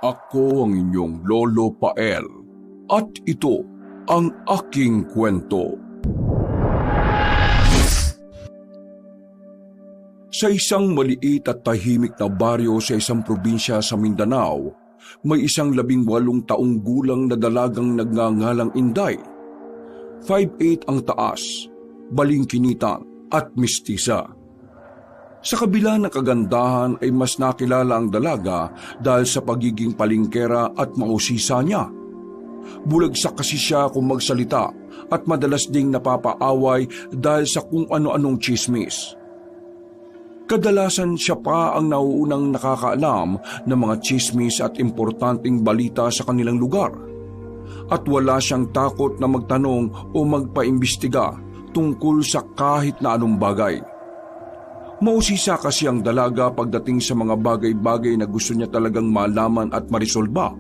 Ako ang inyong Lolo Pael at ito ang aking kwento. Sa isang maliit at tahimik na baryo sa isang probinsya sa Mindanao, may isang 18 taong gulang na dalagang nagngangalang Inday. 5'8" ang taas, balingkinitan at mistisa. Sa kabila ng kagandahan ay mas nakilala ang dalaga dahil sa pagiging palingkera at mausisa niya. Bulagsak kasi siya kung magsalita at madalas ding napapaaway dahil sa kung ano-anong tsismis. Kadalasan siya pa ang nauunang nakakaalam ng mga tsismis at importanteng balita sa kanilang lugar. At wala siyang takot na magtanong o magpaimbestiga tungkol sa kahit na anong bagay. Mausisa kasi ang dalaga pagdating sa mga bagay-bagay na gusto niya talagang malaman at marisolba.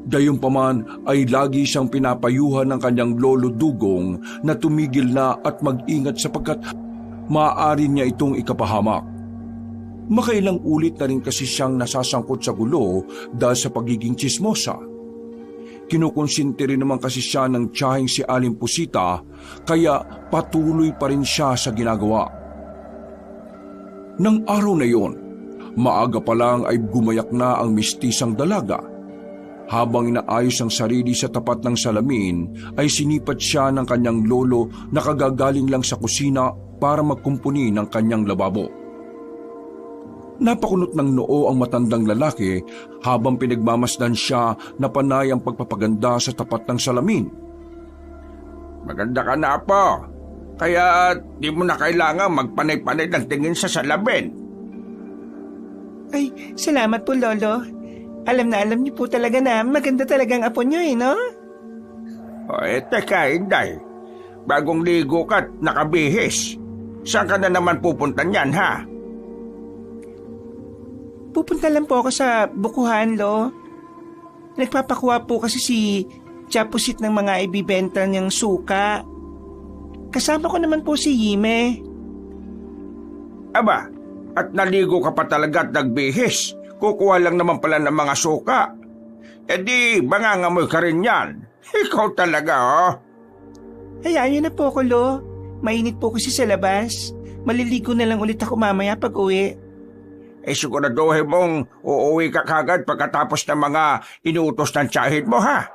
Gayunpaman ay lagi siyang pinapayuhan ng kanyang lolo Dugong na tumigil na at mag-ingat sapagkat maaari niya itong ikapahamak. Makailang ulit na rin kasi siyang nasasangkot sa gulo dahil sa pagiging tsismosa. Kinukonsinti rin naman kasi siya ng tiyahing si Aling Pusita kaya patuloy pa rin siya sa ginagawa. Nang araw na yon, maaga pa lang ay gumayak na ang mistisang dalaga. Habang inaayos ang sarili sa tapat ng salamin, ay sinipat siya ng kanyang lolo na kagagaling lang sa kusina para magkumpuni ng kanyang lababo. Napakunot ng noo ang matandang lalaki habang pinagmamasdan siya na panay ang pagpapaganda sa tapat ng salamin. Maganda ka na po. Kaya di mo na kailangan magpanay-panay ng tingin sa salamin. Ay, salamat po, Lolo. Alam na alam niyo po talaga na maganda talagang apo niyo no? Teka, Inday. Bagong ligo ka't nakabihis. Saan ka na naman pupunta niyan, ha? Pupunta lang po ako sa bukuhan, Lo. Nagpapakuha po kasi si Chapusit ng mga ibibenta niyang suka. Kasama ko naman po si Yime. Aba, at naligo ka pa talaga at nagbihis. Kukuha lang naman pala ng mga suka. Di, bangangamoy ka rin yan. Ikaw talaga, oh. Hayaan niyo na po ko, Lo. Mainit po kasi sa labas. Maliligo na lang ulit ako mamaya pag uwi. Siguraduhin mong uuwi ka kagad pagkatapos ng mga inuutos ng tiyahin mo, ha?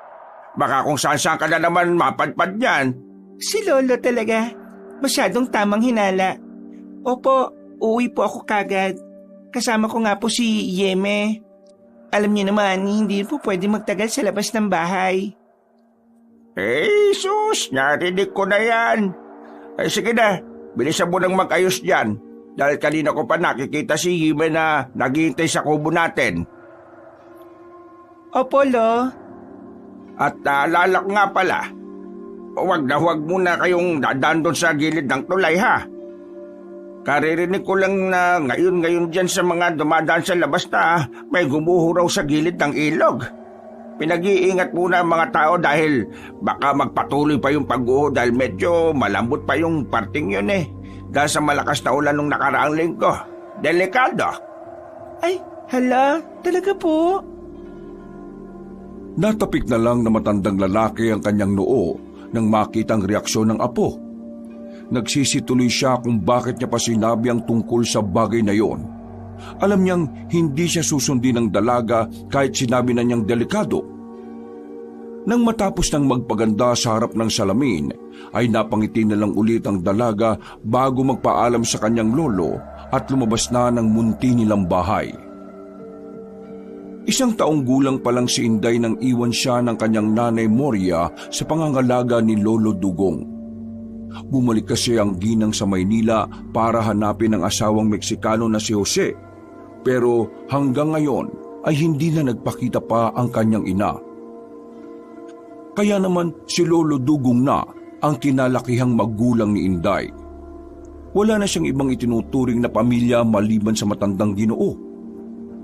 Baka kung saan-saan ka na naman mapadpad niyan. Si Lolo talaga. Masyadong tamang hinala. Opo, uuwi po ako kagad. Kasama ko nga po si Yeme. Alam niyo naman, hindi po pwede magtagal sa labas ng bahay. Sus, narinig ko na yan. Sige na, bilisan mo nang mag-ayos dyan. Dahil kanina ko pa nakikita si Yeme na naghihintay sa kubo natin. Opo, Lo. At naalala ko nga pala, huwag muna kayong dadaan doon sa gilid ng tulay, ha? Karirinig ko lang na ngayon dyan sa mga dumadaan sa labas na may gumuho raw sa gilid ng ilog. Pinag-iingat muna ang mga tao dahil baka magpatuloy pa yung pag-uho dahil medyo malambot pa yung parting yun dahil sa malakas na ulan nung nakaraang linggo. Delikado. Ay, hala, talaga po? Natapik na lang na matandang lalaki ang kanyang noo nang makita ang reaksyon ng apo. Nagsisituloy siya kung bakit niya pa sinabi ang tungkol sa bagay na yon. Alam niyang hindi siya susundin ng dalaga kahit sinabi na niyang delikado. Nang matapos ng magpaganda sa harap ng salamin, ay napangiti na lang ulit ang dalaga bago magpaalam sa kanyang lolo at lumabas na ng munti nilang bahay. 1 taong gulang pa lang si Inday nang iwan siya ng kanyang nanay Moria sa pangangalaga ni Lolo Dugong. Bumalik kasi ang ginang sa Maynila para hanapin ang asawang Meksikano na si Jose. Pero hanggang ngayon ay hindi na nagpakita pa ang kanyang ina. Kaya naman si Lolo Dugong na ang kinalakihang magulang ni Inday. Wala na siyang ibang itinuturing na pamilya maliban sa matandang Ginoo.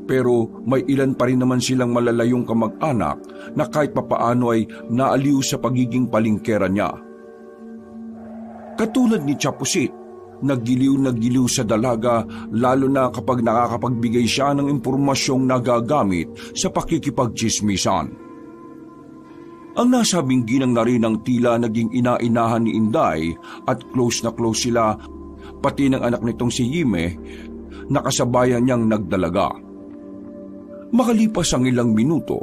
Pero may ilan pa rin naman silang malalayong kamag-anak na kahit papaano ay naaliw sa pagiging palingkera niya. Katulad ni Chapusit, Naggiliw na giliw sa dalaga lalo na kapag nakakapagbigay siya ng impormasyong nagagamit sa pakikipagtsismisan. Ang nasabing ginang na rin ang tila naging ina-inahan ni Inday at close na close sila, pati ng anak nitong si Yime, nakasabayan niyang nagdalaga. Makalipas ang ilang minuto,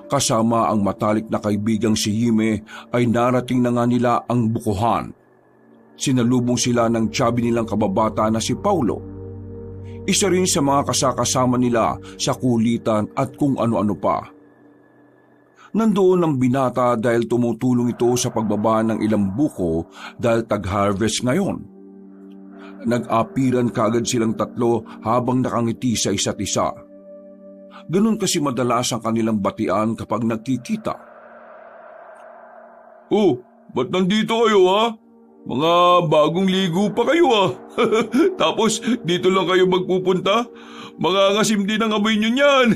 kasama ang matalik na kaibigang si Yime ay narating na nga nila ang bukuhan. Sinalubong sila ng tiyabi nilang kababata na si Paulo. Isa rin sa mga kasakasama nila sa kulitan at kung ano-ano pa. Nandoon ang binata dahil tumutulong ito sa pagbaba ng ilang buko dahil tag-harvest ngayon. Nag-apiran kaagad silang tatlo habang nakangiti sa isa't isa. Ganun kasi madalas ang kanilang batian kapag nagkikita. "Oh, ba't nandito kayo ha? Mga bagong ligo pa kayo ah. Tapos dito lang kayo magpupunta? Mangangasim din ang amoy nyo niyan."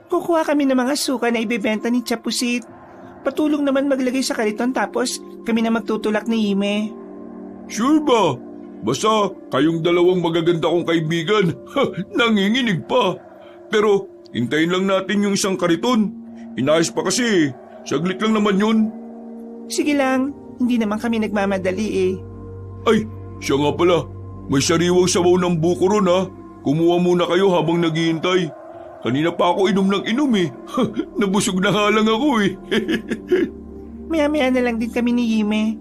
Kukuha kami ng mga suka na ibebenta ni Chapusit. Patulong naman maglagay sa kariton tapos kami na magtutulak ni Yime. "Sure ba? Basta kayong dalawang magaganda kong kaibigan. Nanginginig pa. Pero hintayin lang natin yung isang kariton. Inayos pa kasi. Saglit lang naman yun." Sige lang, hindi naman kami nagmamadali eh. "Ay, siya nga pala. May sariwang sabaw ng buko ron ha. Kumuha muna kayo habang naghihintay. Kanina pa ako inom ng inom eh. Nabusog na nga lang ako eh." Maya-maya na lang din kami ni Yime.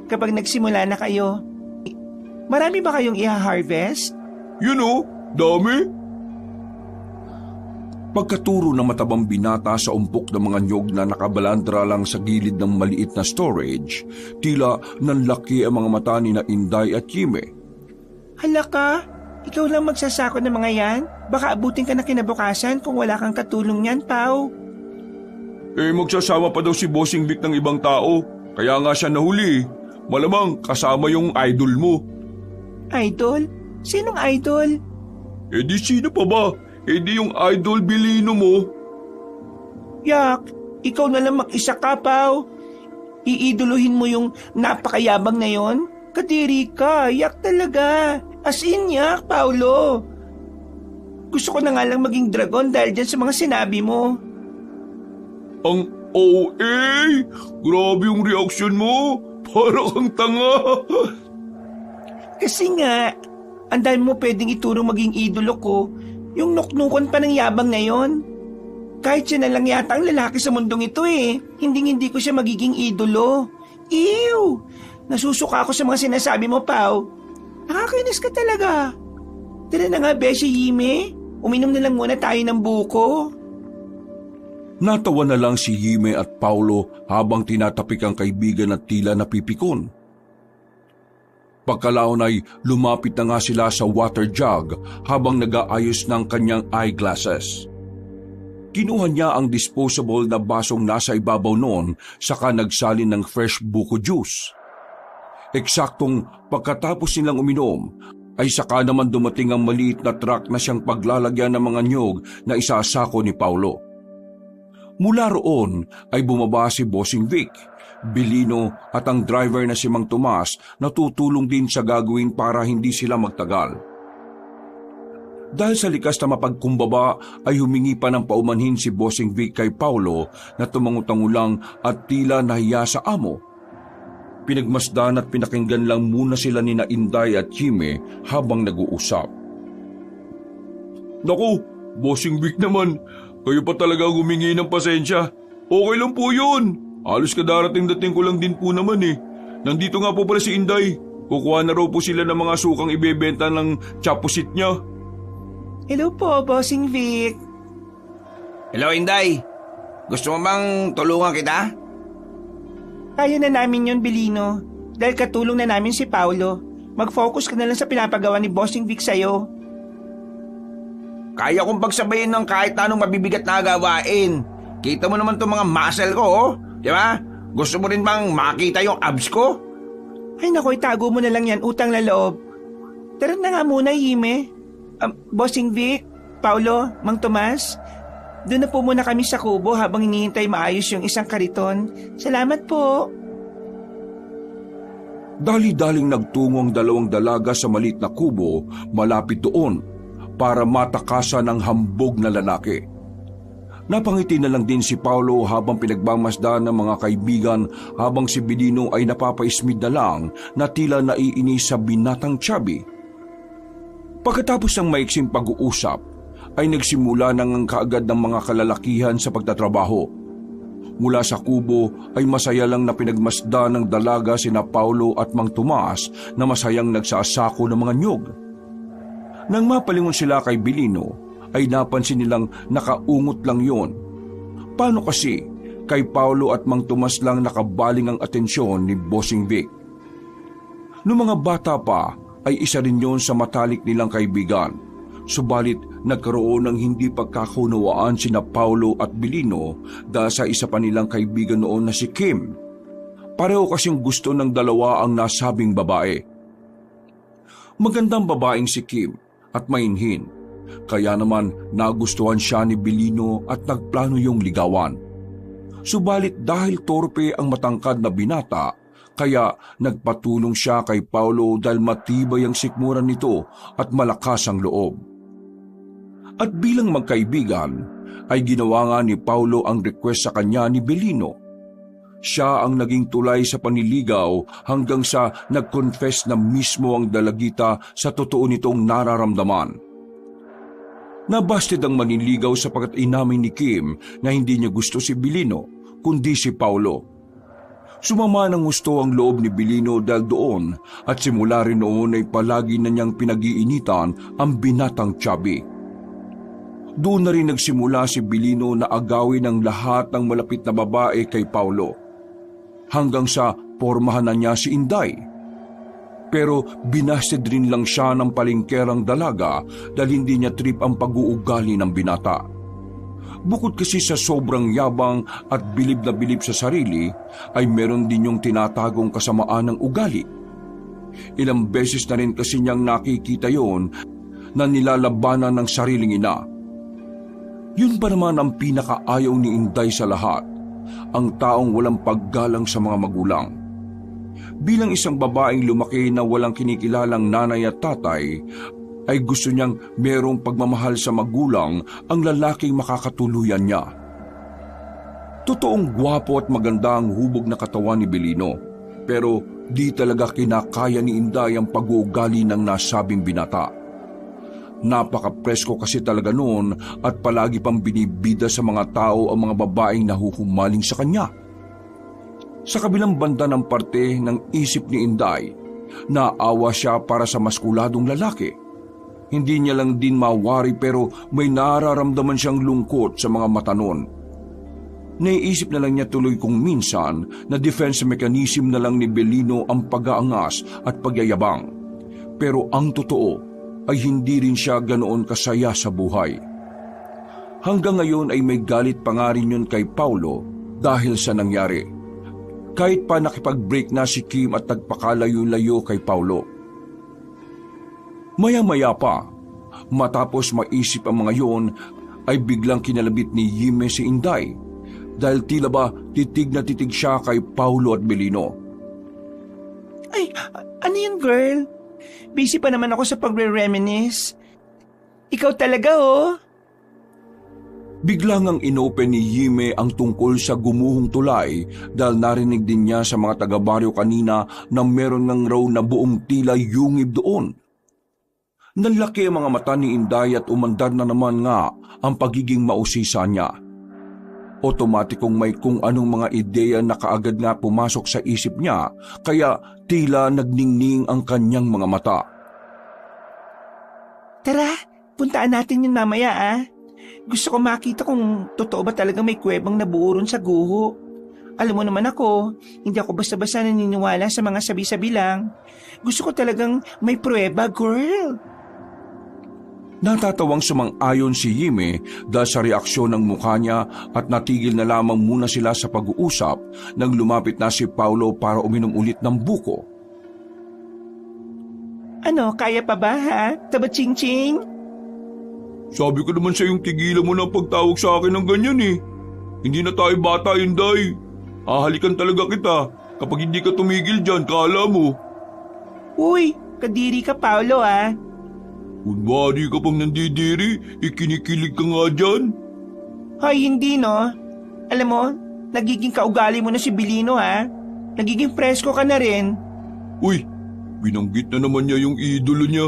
Kapag nagsimula na kayo, marami ba kayong i-harvest? "Yun oh, dami." Pagkaturo ng matabang binata sa umpok ng mga nyog na nakabalandra lang sa gilid ng maliit na storage, tila nanlaki ang mga mata ni na Inday at Yime. Hala ka, ikaw lang magsasako ng mga yan? Baka abutin ka na kinabukasan kung wala kang katulong niyan, Pao. Magsasama pa daw si Bossing Vic ng ibang tao, kaya nga siya nahuli. Malamang kasama yung idol mo. Idol? Sinong idol? Di sino pa ba? Di yung idol Bilino mo. Yak, ikaw na lang mag-isa ka, Pao. Iiduluhin mo yung napakayabang na yon? Kadiri ka, yak talaga. As in, yak, Paulo. Gusto ko na nga lang maging dragon dahil dyan sa mga sinabi mo. Ang OA! Grabe yung reaksyon mo. Para kang tanga. Kasi nga, ang dami mo pwedeng ituro maging idolo ko. Yung nuknukon pa ng yabang na yon. Kahit siya na lang yata ang lalaki sa mundong ito eh. Hindi ko siya magiging idolo. Ew! Nasusuka ako sa mga sinasabi mo, Pao. Nakakainis ka talaga. Tara na nga, Beshi Yime. Uminom na lang muna tayo ng buko. Natawa na lang si Yime at Paulo habang tinatapik ang kaibigan at tila napipikon. Pagkalaon ay lumapit na nga sila sa water jug habang nag-aayos ng kanyang eyeglasses. Kinuha niya ang disposable na basong nasa ibabaw noon saka nagsalin ng fresh buko juice. Eksaktong pagkatapos nilang uminom ay saka naman dumating ang maliit na truck na siyang paglalagyan ng mga nyog na isasako ni Paulo. Mula roon ay bumaba si Bossing Vic, Bilino at ang driver na si Mang Tomas na tutulong din sa gagawin para hindi sila magtagal. Dahil sa likas na mapagkumbaba ay humingi pa ng paumanhin si Bossing Vic kay Paulo na tumangutangulang at tila nahiya sa amo. Pinagmasdan at pinakinggan lang muna sila ni na Inday at Yime habang nag-uusap. "Naku, Bossing Vic naman, kayo pa talaga humingi ng pasensya. Okay lang po yun. Halos kadarating-dating ko lang din po naman eh. Nandito nga po pala si Inday. Kukuha na raw po sila ng mga sukang ibebenta ng chapusit niya." Hello po, Bossing Vic. Hello, Inday. Gusto mo bang tulungan kita? Kaya na namin yon, Bilino. Dahil katulong na namin si Paulo. Mag-focus ka na lang sa pinapagawa ni Bossing Vic sa'yo. Kaya kong pagsabayin ng kahit anong mabibigat na gawain. Kita mo naman itong mga muscle ko, oh. Di ba? Gusto mo rin bang makita yung abs ko? Ay naku, itago mo na lang yan, utang na loob. Tara na nga muna, Yime. Bossing Vic, Paulo, Mang Tomas, doon na po muna kami sa kubo habang hinihintay maayos yung isang kariton. Salamat po. Dali-daling nagtungo ang dalawang dalaga sa maliit na kubo malapit doon para matakasan ang hambog na lalaki. Napangiti na lang din si Paulo habang pinagmamasdan ng mga kaibigan habang si Belino ay napapaismid na lang na tila naiinis sa binatang Chubby. Pagkatapos ng maiksing pag-uusap ay nagsimula nang kaagad ng mga kalalakihan sa pagtatrabaho. Mula sa kubo ay masaya lang na pinagmasdan ng dalaga sina Paulo at Mang Tomas na masayang nagsasako ng mga nyug. Nang mapalingon sila kay Belino, ay napansin nilang nakaungot lang yon. Paano kasi kay Paulo at Mang Tomas lang nakabaling ang atensyon ni Bossing Vic? Noong mga bata pa ay isa rin yon sa matalik nilang kaibigan. Subalit nagkaroon ng hindi pagkakaunawaan sina Paulo at Belino dahil sa isa pa nilang kaibigan noon na si Kim. Pareho kasing gusto ng dalawa ang nasabing babae. Magandang babaeng si Kim at mainhin. Kaya naman nagustuhan siya ni Belino at nagplano yung ligawan. Subalit dahil torpe ang matangkad na binata, kaya nagpatulong siya kay Paulo dahil matibay ang sikmuran nito at malakas ang loob. At bilang magkaibigan, ay ginawa nga ni Paulo ang request sa kanya ni Belino. Siya ang naging tulay sa paniligaw hanggang sa nag-confess na mismo ang dalagita sa totoo nitong nararamdaman. Nabasted ang maniligaw sapagkat inamin ni Kim na hindi niya gusto si Belino, kundi si Paulo. Sumama ng gusto ang loob ni Belino dahil doon at simula rin noon ay palagi na niyang pinag-iinitan ang binatang Chubby. Doon na rin nagsimula si Belino na agawin ang lahat ng malapit na babae kay Paulo. Hanggang sa pormahan na niya si Inday. Pero binasted rin lang siya ng palingkerang dalaga dahil hindi niya trip ang pag-uugali ng binata. Bukod kasi sa sobrang yabang at bilib na bilib sa sarili, ay meron din yung tinatagong kasamaan ng ugali. Ilang beses na rin kasi niyang nakikita yon na nilalabanan ng sariling ina. Yun pa naman ang pinakaayaw ni Inday sa lahat, ang taong walang paggalang sa mga magulang. Bilang isang babaeng lumaki na walang kinikilalang nanay at tatay, ay gusto niyang merong pagmamahal sa magulang ang lalaking makakatuluyan niya. Totoong gwapo at maganda ang hubog na katawan ni Belino, pero di talaga kinakaya ni Inday ang pag-uugali ng nasabing binata. Napaka-presko kasi talaga noon at palagi pang binibida sa mga tao ang mga babaeng nahuhumaling sa kanya. Sa kabilang banda ng parte ng isip ni Inday, naawa siya para sa maskuladong lalaki. Hindi niya lang din mawari pero may nararamdaman siyang lungkot sa mga mata noon. Naiisip na lang niya tuloy kung minsan na defense mechanism na lang ni Belino ang pag-aangas at pagyayabang. Pero ang totoo ay hindi rin siya ganoon kasaya sa buhay. Hanggang ngayon ay may galit pa nga rin yun kay Paulo dahil sa nangyari. Kahit pa nakipag-break na si Kim at nagpakalayo-layo kay Paulo. Maya-maya pa, matapos maisip ang mga yon, ay biglang kinalabit ni Yime si Inday dahil tila ba titig na titig siya kay Paulo at Belino. Ay, ano yun, girl? Busy pa naman ako sa pagre-reminisce. Ikaw talaga, oh. Biglang ang inopen ni Yime ang tungkol sa gumuhong tulay dahil narinig din niya sa mga taga-baryo kanina na meron ng raw na buong tila yungib doon. Nanlaki ang mga mata ni Inday at umandar na naman nga ang pagiging mausisa niya. Otomatikong may kung anong mga ideya na kaagad nga pumasok sa isip niya kaya tila nagningning ang kanyang mga mata. Tara, puntaan natin yun mamaya, ah. Gusto ko makita kung totoo ba talaga may kuwebang nabuo ron sa guho. Alam mo naman ako, hindi ako basta-basta naniniwala sa mga sabi-sabi lang. Gusto ko talagang may pruweba, girl. Natatawang sumang-ayon si Yime dahil sa reaksyon ng mukha niya at natigil na lamang muna sila sa pag-uusap nang lumapit na si Paulo para uminom ulit ng buko. Ano, kaya pa ba, ha? Taba ching-ching? Sabi ko naman sa yung tigilan mo na pagtawag sa akin ng ganyan eh. Hindi na tayo bata, Inday. Ahalikan talaga kita kapag hindi ka tumigil dyan, kala mo. Uy, kadiri ka Paolo ah. Kunwari ka pang nandidiri, ikinikilig ka nga dyan. Hoy, hindi no. Alam mo, nagiging kaugali mo na si Bilino ha. Nagiging presko ka na rin. Uy, binanggit na naman niya yung idolo niya.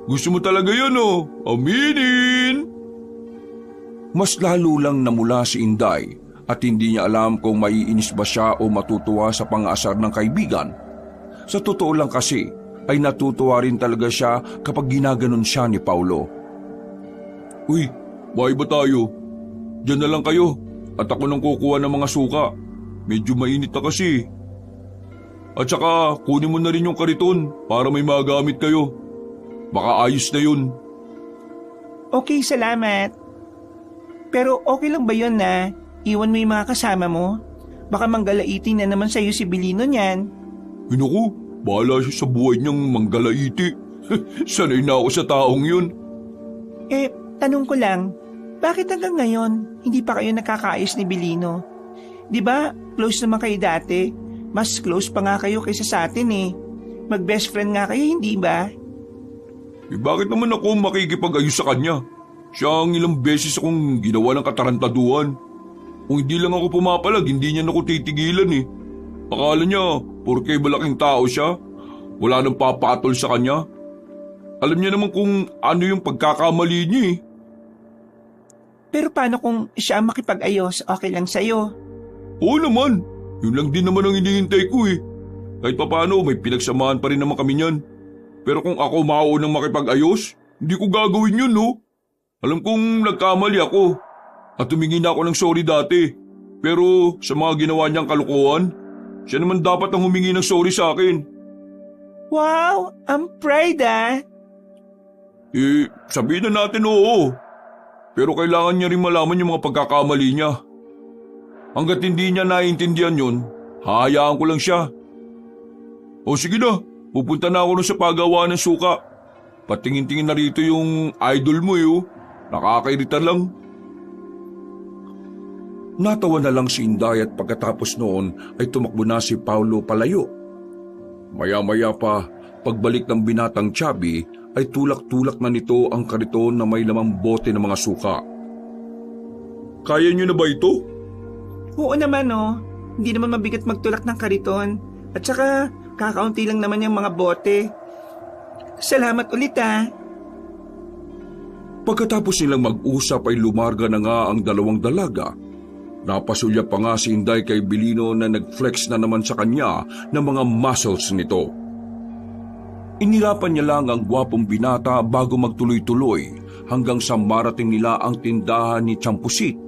Gusto mo talaga yan oh, aminin! Mas lalo lang namula si Inday at hindi niya alam kung maiinis ba siya o matutuwa sa pang-asar ng kaibigan. Sa totoo lang kasi, ay natutuwa rin talaga siya kapag ginaganon siya ni Paulo. Uy, bahay ba tayo? Diyan na lang kayo at ako nang kukuha ng mga suka. Medyo mainit na kasi. At saka kunin mo na rin yung kariton para may magamit kayo. Baka ayos na yun. Okay, salamat. Pero okay lang ba yun na iwan mo yung mga kasama mo? Baka manggalaitin na naman sa'yo si Bilino niyan. Naku, bahala siya sa buhay niyang manggalaiti. Sanay na ako sa taong yun. Tanong ko lang, bakit hanggang ngayon hindi pa kayo nakakaayos ni Bilino? Di ba, close naman kayo dati? Mas close pa nga kayo kaysa sa atin eh. Mag-best friend nga kayo, hindi ba? Bakit naman ako makikipag-ayos sa kanya? Siya ang ilang beses akong ginawa ng katarantaduhan. Kung hindi lang ako pumapalag, hindi niya ako titigilan eh. Akala niya, porke malaking tao siya, wala nang papatol sa kanya. Alam niya naman kung ano yung pagkakamali niya eh. Pero paano kung siya ang makipag-ayos, okay lang sa'yo? Oo naman, yun lang din naman ang hinihintay ko eh. Kahit papaano may pinagsamahan pa rin naman kami niyan. Pero kung ako mauunang makipag-ayos, hindi ko gagawin yun no. Alam kong nagkamali ako at humingi na ako ng sorry dati. Pero sa mga ginawa niyang kalukuhan, siya naman dapat ang humingi ng sorry sa akin. Wow, I'm proud ah. Sabihin na natin oo. Pero kailangan niya rin malaman yung mga pagkakamali niya. Hanggat hindi niya naiintindihan yun, hahayaan ko lang siya. O sige na, pupunta na ako sa paggawa ng suka. Patingin-tingin na rito yung idol mo eh. Nakakairita lang. Natawa na lang si Inday at pagkatapos noon ay tumakbo na si Paulo palayo. Maya-maya pa, pagbalik ng binatang Chubby ay tulak-tulak na nito ang kariton na may lamang bote ng mga suka. Kaya niyo na ba ito? Oo naman oh, hindi naman mabigat magtulak ng kariton. At saka, kakaunti lang naman yung mga bote. Salamat ulit ah. Pagkatapos nilang mag-usap ay lumarga na nga ang dalawang dalaga. Napasulya pa nga si Inday kay Bilino na nag-flex na naman sa kanya ng mga muscles nito. Inirapan niya lang ang gwapong binata bago magtuloy-tuloy hanggang sa marating nila ang tindahan ni Champusit.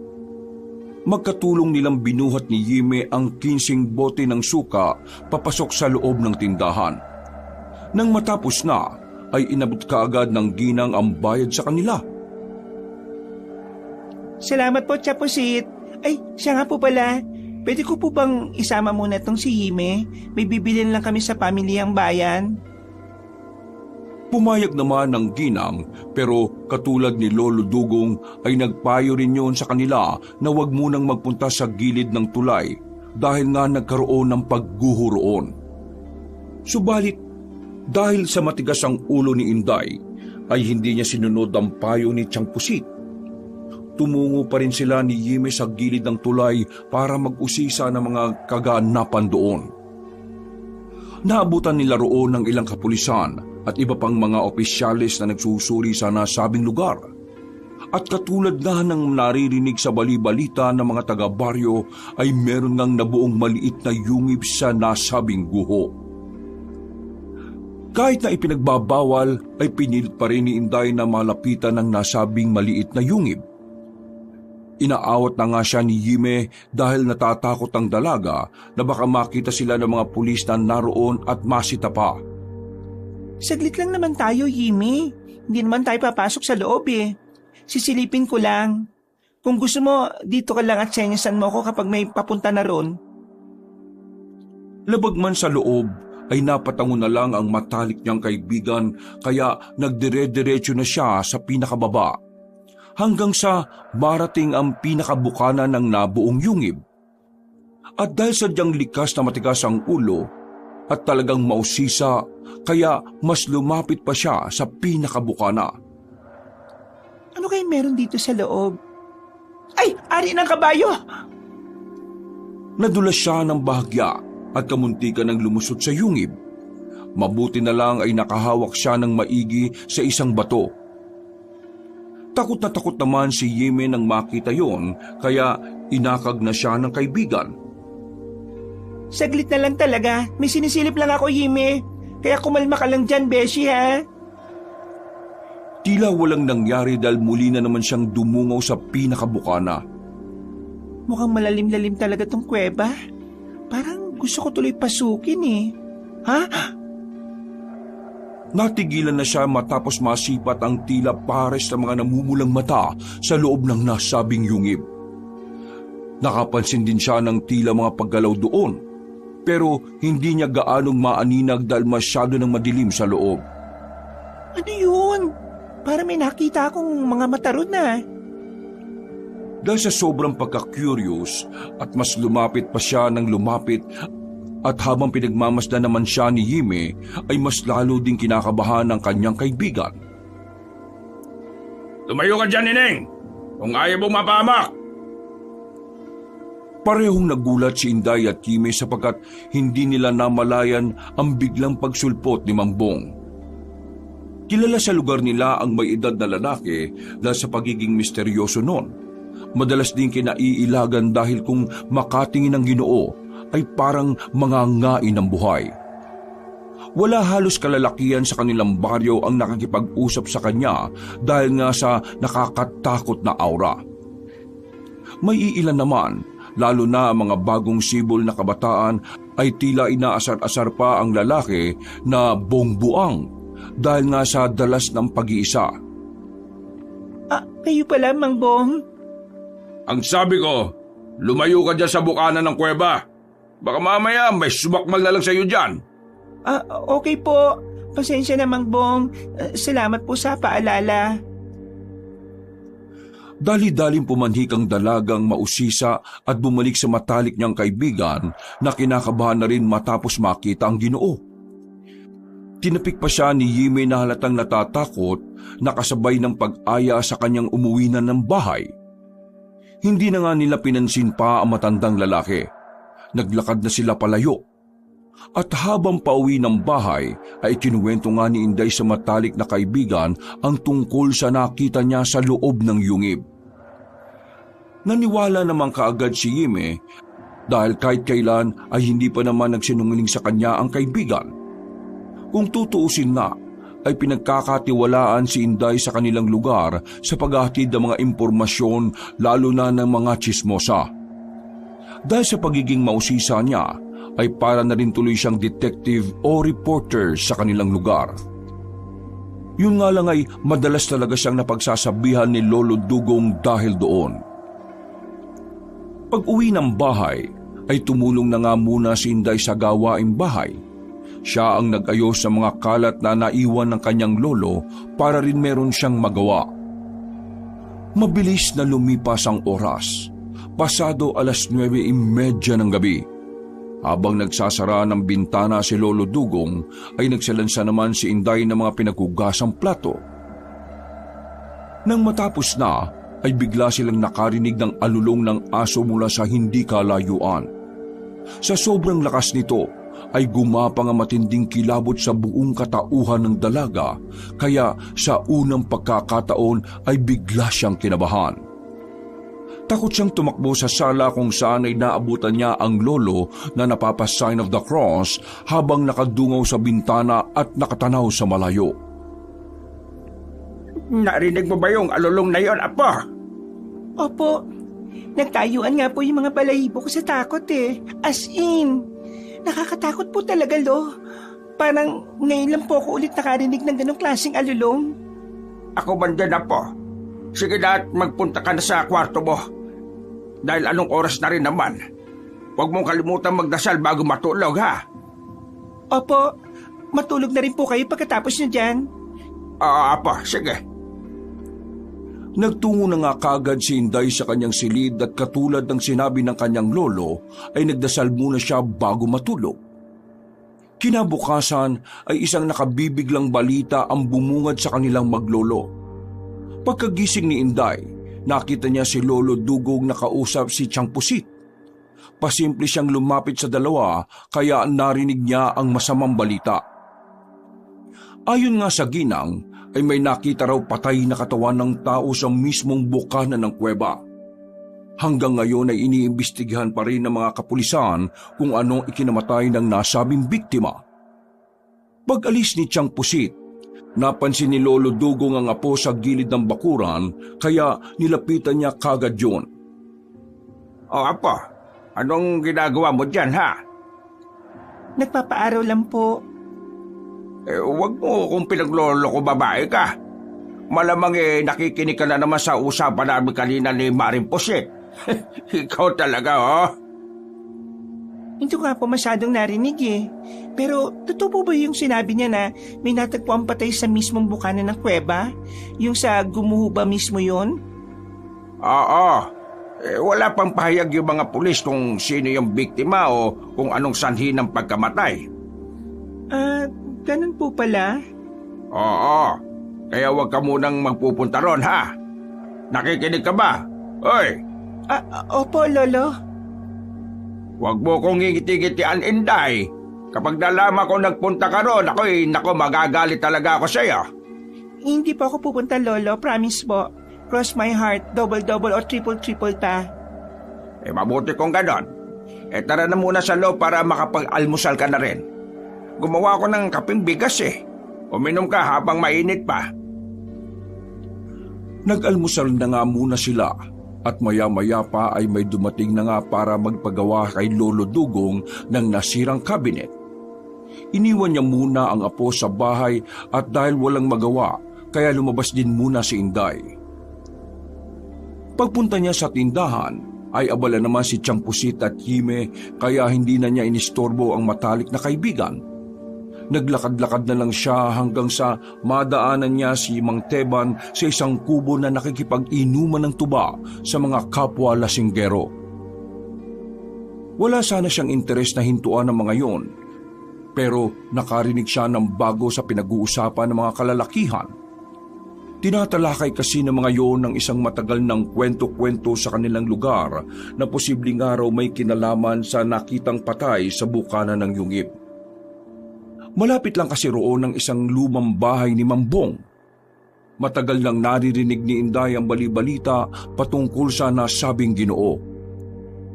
Magkatulong nilang binuhat ni Yime ang 15 bote ng suka papasok sa loob ng tindahan. Nang matapos na, ay inabot kaagad ng ginang ang bayad sa kanila. Salamat po, Chapusit. Ay, siya nga po pala. Pwede ko po bang isama muna tong si Yime? May bibilin lang kami sa pamilyang bayan. Pumayag naman ng ginang pero katulad ni Lolo Dugong ay nagpayo rin yun sa kanila na huwag munang magpunta sa gilid ng tulay dahil nga nagkaroon ng pagguho roon. Subalit, dahil sa matigas ang ulo ni Inday ay hindi niya sinunod ang payo ni Champusit. Tumungo pa rin sila ni Yime sa gilid ng tulay para mag-usisa ng mga kaganapan doon. Naabutan nila roon ng ilang kapulisan at iba pang mga opisyalis na nagsusuri sa nasabing lugar. At katulad nga ng naririnig sa bali-balita ng mga taga-baryo ay meron ngang nabuong maliit na yungib sa nasabing guho. Kahit na ipinagbabawal ay pinilit pa rin ni Inday na malapitan ng nasabing maliit na yungib. Inaawat na nga siya ni Yime dahil natatakot ang dalaga na baka makita sila ng mga pulis na naroon at masita pa. Saglit lang naman tayo, Yime. Hindi naman tayo papasok sa loob eh. Sisilipin ko lang. Kung gusto mo, dito ka lang at senyasan mo ako kapag may papunta na roon. Labag man sa loob, ay napatango na lang ang matalik niyang kaibigan kaya nagdire-diretso na siya sa pinakababa. Hanggang sa marating ang pinakabukana ng nabuong yungib. At dahil sadyang likas na matigas ang ulo, at talagang mausisa, kaya mas lumapit pa siya sa pinakabukana. Ano kayong meron dito sa loob? Ay! Ari ng kabayo! Nadulas siya ng bahagya at kamuntikan ng lumusot sa yungib. Mabuti na lang ay nakahawak siya ng maigi sa isang bato. Takot na takot naman si Yeme nang makita yon, kaya inakag na siya ng kaibigan. Saglit na lang talaga. May sinisilip lang ako, Yime. Kaya kumalma ka lang dyan, Beshi, ha? Tila walang nangyari dahil muli na naman siyang dumungaw sa pinakabukana. Mukhang malalim-lalim talaga tong kuweba. Parang gusto ko tuloy pasukin, eh. Ha? Natigilan na siya matapos masipat ang tila pares ng mga namumulang mata sa loob ng nasabing yungib. Nakapansin din siya ng tila mga paggalaw doon, pero hindi niya gaanong maaninag dahil masyado ng madilim sa loob. Ano yun? Para may nakita akong mga mataron na. Dahil sa sobrang pagka-curious at mas lumapit pa siya ng lumapit, at habang pinagmamasdan naman siya ni Yime, ay mas lalo ding kinakabahan ng kanyang kaibigan. Tumayo ka dyan, Nineng! Kung ayaw mong mapahamak! Parehong nagulat si Inday at Yime sapagkat hindi nila namalayan ang biglang pagsulpot ni Mangbong. Kilala sa lugar nila ang may edad na lalaki dahil sa pagiging misteryoso noon. Madalas din kinaiilagan dahil kung makatingin ng Ginoo ay parang mangangain ng buhay. Wala halos kalalakihan sa kanilang baryo ang nakakipag-usap sa kanya dahil nga sa nakakatakot na aura. May iilan naman, lalo na ang mga bagong sibol na kabataan, ay tila inaasar-asar pa ang lalaki na bongbuang dahil nga sa dalas ng pag-iisa. Kayo pala, Mangbong? Ang sabi ko, lumayo ka dyan sa bukana ng kuweba. Baka mamaya may sumakmal na lang sa'yo dyan. Okay po. Pasensya na, Mangbong. Salamat po sa paalala. Dali-daling pumanhik ang dalagang mausisa at bumalik sa matalik niyang kaibigan na kinakabahan na rin matapos makita ang Ginoo. Tinapik pa siya ni Yime na halatang natatakot na kasabay ng pag-aya sa kanyang umuwi na ng bahay. Hindi na nga nila pinansin pa ang matandang lalaki. Naglakad na sila palayo. At habang pauwi ng bahay ay kinuwento nga ni Inday sa matalik na kaibigan ang tungkol sa nakita niya sa loob ng yungib. Naniwala naman kaagad si Yime dahil kahit kailan ay hindi pa naman nagsinungaling sa kanya ang kaibigan. Kung tutuusin na, ay pinagkakatiwalaan si Inday sa kanilang lugar sa paghahatid ng mga impormasyon lalo na ng mga tsismosa. Dahil sa pagiging mausisa niya, ay para na rin tuloy siyang detective o reporter sa kanilang lugar. Yun nga lang ay madalas talaga siyang napagsasabihan ni Lolo Dugong dahil doon. Pag-uwi ng bahay, ay tumulong na nga muna si Inday sa gawaing bahay. Siya ang nag-ayos sa mga kalat na naiwan ng kanyang lolo para rin meron siyang magawa. Mabilis na lumipas ang oras. Pasado 9:30 ng gabi. Habang nagsasara ng bintana si Lolo Dugong, ay nagsalansa naman si Inday ng mga pinaghugasang plato. Nang matapos na, ay bigla silang nakarinig ng alulong ng aso mula sa hindi kalayuan. Sa sobrang lakas nito, ay gumapang ang matinding kilabot sa buong katauhan ng dalaga, kaya sa unang pagkakataon ay bigla siyang kinabahan. Takot siyang tumakbo sa sala kung saan ay naabutan niya ang lolo na napapasign of the cross habang nakadungaw sa bintana at nakatanaw sa malayo. Narinig mo ba yung alulong na yon, Apo? Opo. Nagtayuan nga po yung mga balahibo ko sa takot eh. As in, nakakatakot po talaga, Lo. Parang ngayon lang po ako ulit nakarinig ng ganong klaseng alulong. Ako man din, Apo. Sige na at magpunta ka na sa kwarto mo. Dahil anong oras na rin naman. Huwag mong kalimutan magdasal bago matulog, ha? Opo, matulog na rin po kayo pagkatapos nyo dyan. Apo, sige. Nagtungo na nga kaagad si Inday sa kanyang silid at katulad ng sinabi ng kanyang lolo ay nagdasal muna siya bago matulog. Kinabukasan ay isang nakabibiglang balita ang bumungad sa kanilang maglolo. Pagkagising ni Inday, nakita niya si Lolo Dugong nakausap si Tiyang Pusit. Pasimple siyang lumapit sa dalawa kaya narinig niya ang masamang balita. Ayon nga sa ginang ay may nakita raw patay na katawan ng tao sa mismong bukana ng kuweba. Hanggang ngayon ay iniimbestigahan pa rin ng mga kapulisan kung anong ikinamatay ng nasabing biktima. Pag-alis ni Tiyang Pusit, napansin ni Lolo Dugong ang apo sa gilid ng bakuran kaya nilapitan niya kagad yun. O apo, anong ginagawa mo dyan ha? Nagpapaaraw lang po. Huwag mo kung pinaglolo ko babae ka. Malamang nakikinig ka na naman sa usapan namin kanina ni Maring Pusit. Ikaw talaga, oh. Hindi ko nga po masyadong narinig eh. Pero totoo po ba yung sinabi niya na may natagpuan patay sa mismong bukana ng kuweba? Yung sa Gumuho ba mismo yun? Oo. Wala pang pahayag yung mga pulis kung sino yung biktima o kung anong sanhi ng pagkamatay. Ganun po pala. Oo. Kaya huwag ka munang magpupunta ron, ha? Nakikinig ka ba? Oy! Opo, Lolo. Huwag mo kong ngiti-ngitian, Inday. Kapag nalaman ko nagpunta ka ron, nako, magagalit talaga ako sa'yo. Hindi po ako pupunta, Lolo. Promise po. Cross my heart, double-double o triple-triple pa. Mabuti kung ganon. Tara na muna sa loob para makapag-almusal ka na rin. Gumawa ko ng kaping bigas eh. Uminom ka habang mainit pa. Nag-almusal na nga muna sila at maya-maya pa ay may dumating na nga para magpagawa kay Lolo Dugong ng nasirang kabinet. Iniwan niya muna ang apo sa bahay at dahil walang magawa, kaya lumabas din muna si Inday. Pagpunta niya sa tindahan, ay abala naman si Tiyang Pusit at Hime kaya hindi na niya inistorbo ang matalik na kaibigan. Naglakad-lakad na lang siya hanggang sa madaanan niya si Mang Teban sa isang kubo na nakikipag-inuman ng tuba sa mga kapwa lasinggero. Wala sana siyang interes na hintuan ng mga yon, pero nakarinig siya ng bago sa pinag-uusapan ng mga kalalakihan. Tinatalakay kasi ng mga yon ng isang matagal ng kwento-kwento sa kanilang lugar na posibleng araw may kinalaman sa nakitang patay sa bukana ng Yungib. Malapit lang kasi roon ng isang lumang bahay ni Mambong. Matagal nang naririnig ni Inday ang bali-balita patungkol sa nasabing Ginoo.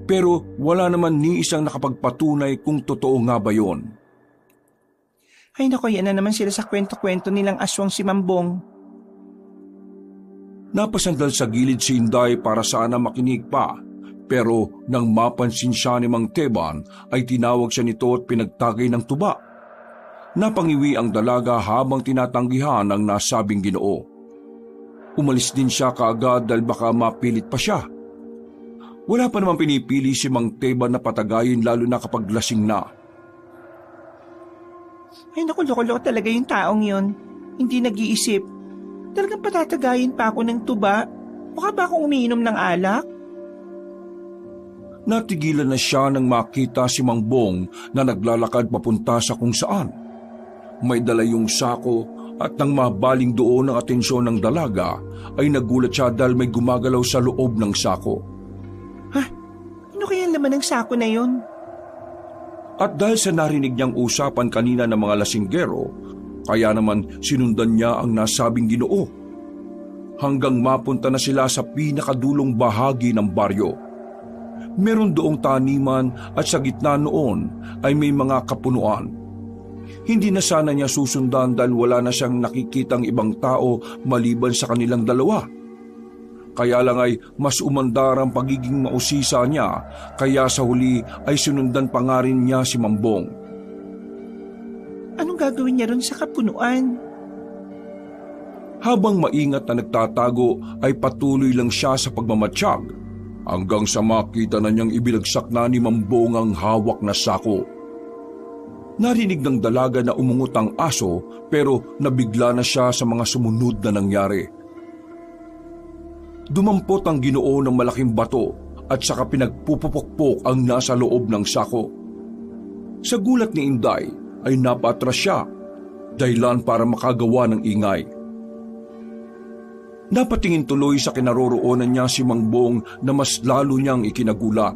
Pero wala naman ni isang nakapagpatunay kung totoo nga ba yon. Ay nako, yan na naman sila sa kwento-kwento nilang aswang si Mambong. Napasandal sa gilid si Inday para sana makinig pa. Pero nang mapansin siya ni Mang Teban ay tinawag siya nito at pinagtagay ng tuba. Napangiwi ang dalaga habang tinatanggihan ang nasabing Ginoo. Umalis din siya kaagad dahil baka mapilit pa siya. Wala pa naman pinipili si Mang Teban na patagayin lalo na kapag lasing na. Ay naku, loko-loko talaga yung taong yon. Hindi nag-iisip. Talagang patatagayin pa ako ng tuba. Mukha ba akong umiinom ng alak? Natigilan na siya nang makita si Mang Bong na naglalakad papunta sa kung saan. May dala yung sako at nang mabaling doon ang atensyon ng dalaga ay nagulat siya dahil may gumagalaw sa loob ng sako. Ha? Ano kaya laman ng sako na yon? At dahil sa narinig niyang usapan kanina ng mga lasinggero, kaya naman sinundan niya ang nasabing Ginoo. Hanggang mapunta na sila sa pinakadulong bahagi ng baryo. Meron doong taniman at sa gitna noon ay may mga kapunuan. Hindi na sana niya susundan dahil wala na siyang nakikitang ibang tao maliban sa kanilang dalawa. Kaya lang ay mas umandar ang pagiging mausisa niya, kaya sa huli ay sinundan pa nga rin niya si Mambong. Anong gagawin niya ron sa kapunuan? Habang maingat na nagtatago ay patuloy lang siya sa pagmamatsyag hanggang sa makita na niyang ibinagsak na ni Mambong ang hawak na sako. Narinig ng dalaga na umungot ang aso pero nabigla na siya sa mga sumunod na nangyari. Dumampot ang Ginoo ng malaking bato at saka pinagpupupukpok ang nasa loob ng sako. Sa gulat ni Inday ay napatras siya, dahilan para makagawa ng ingay. Napatingin tuloy sa kinaroroonan niya si Mang Bong na mas lalo niyang ikinagulat.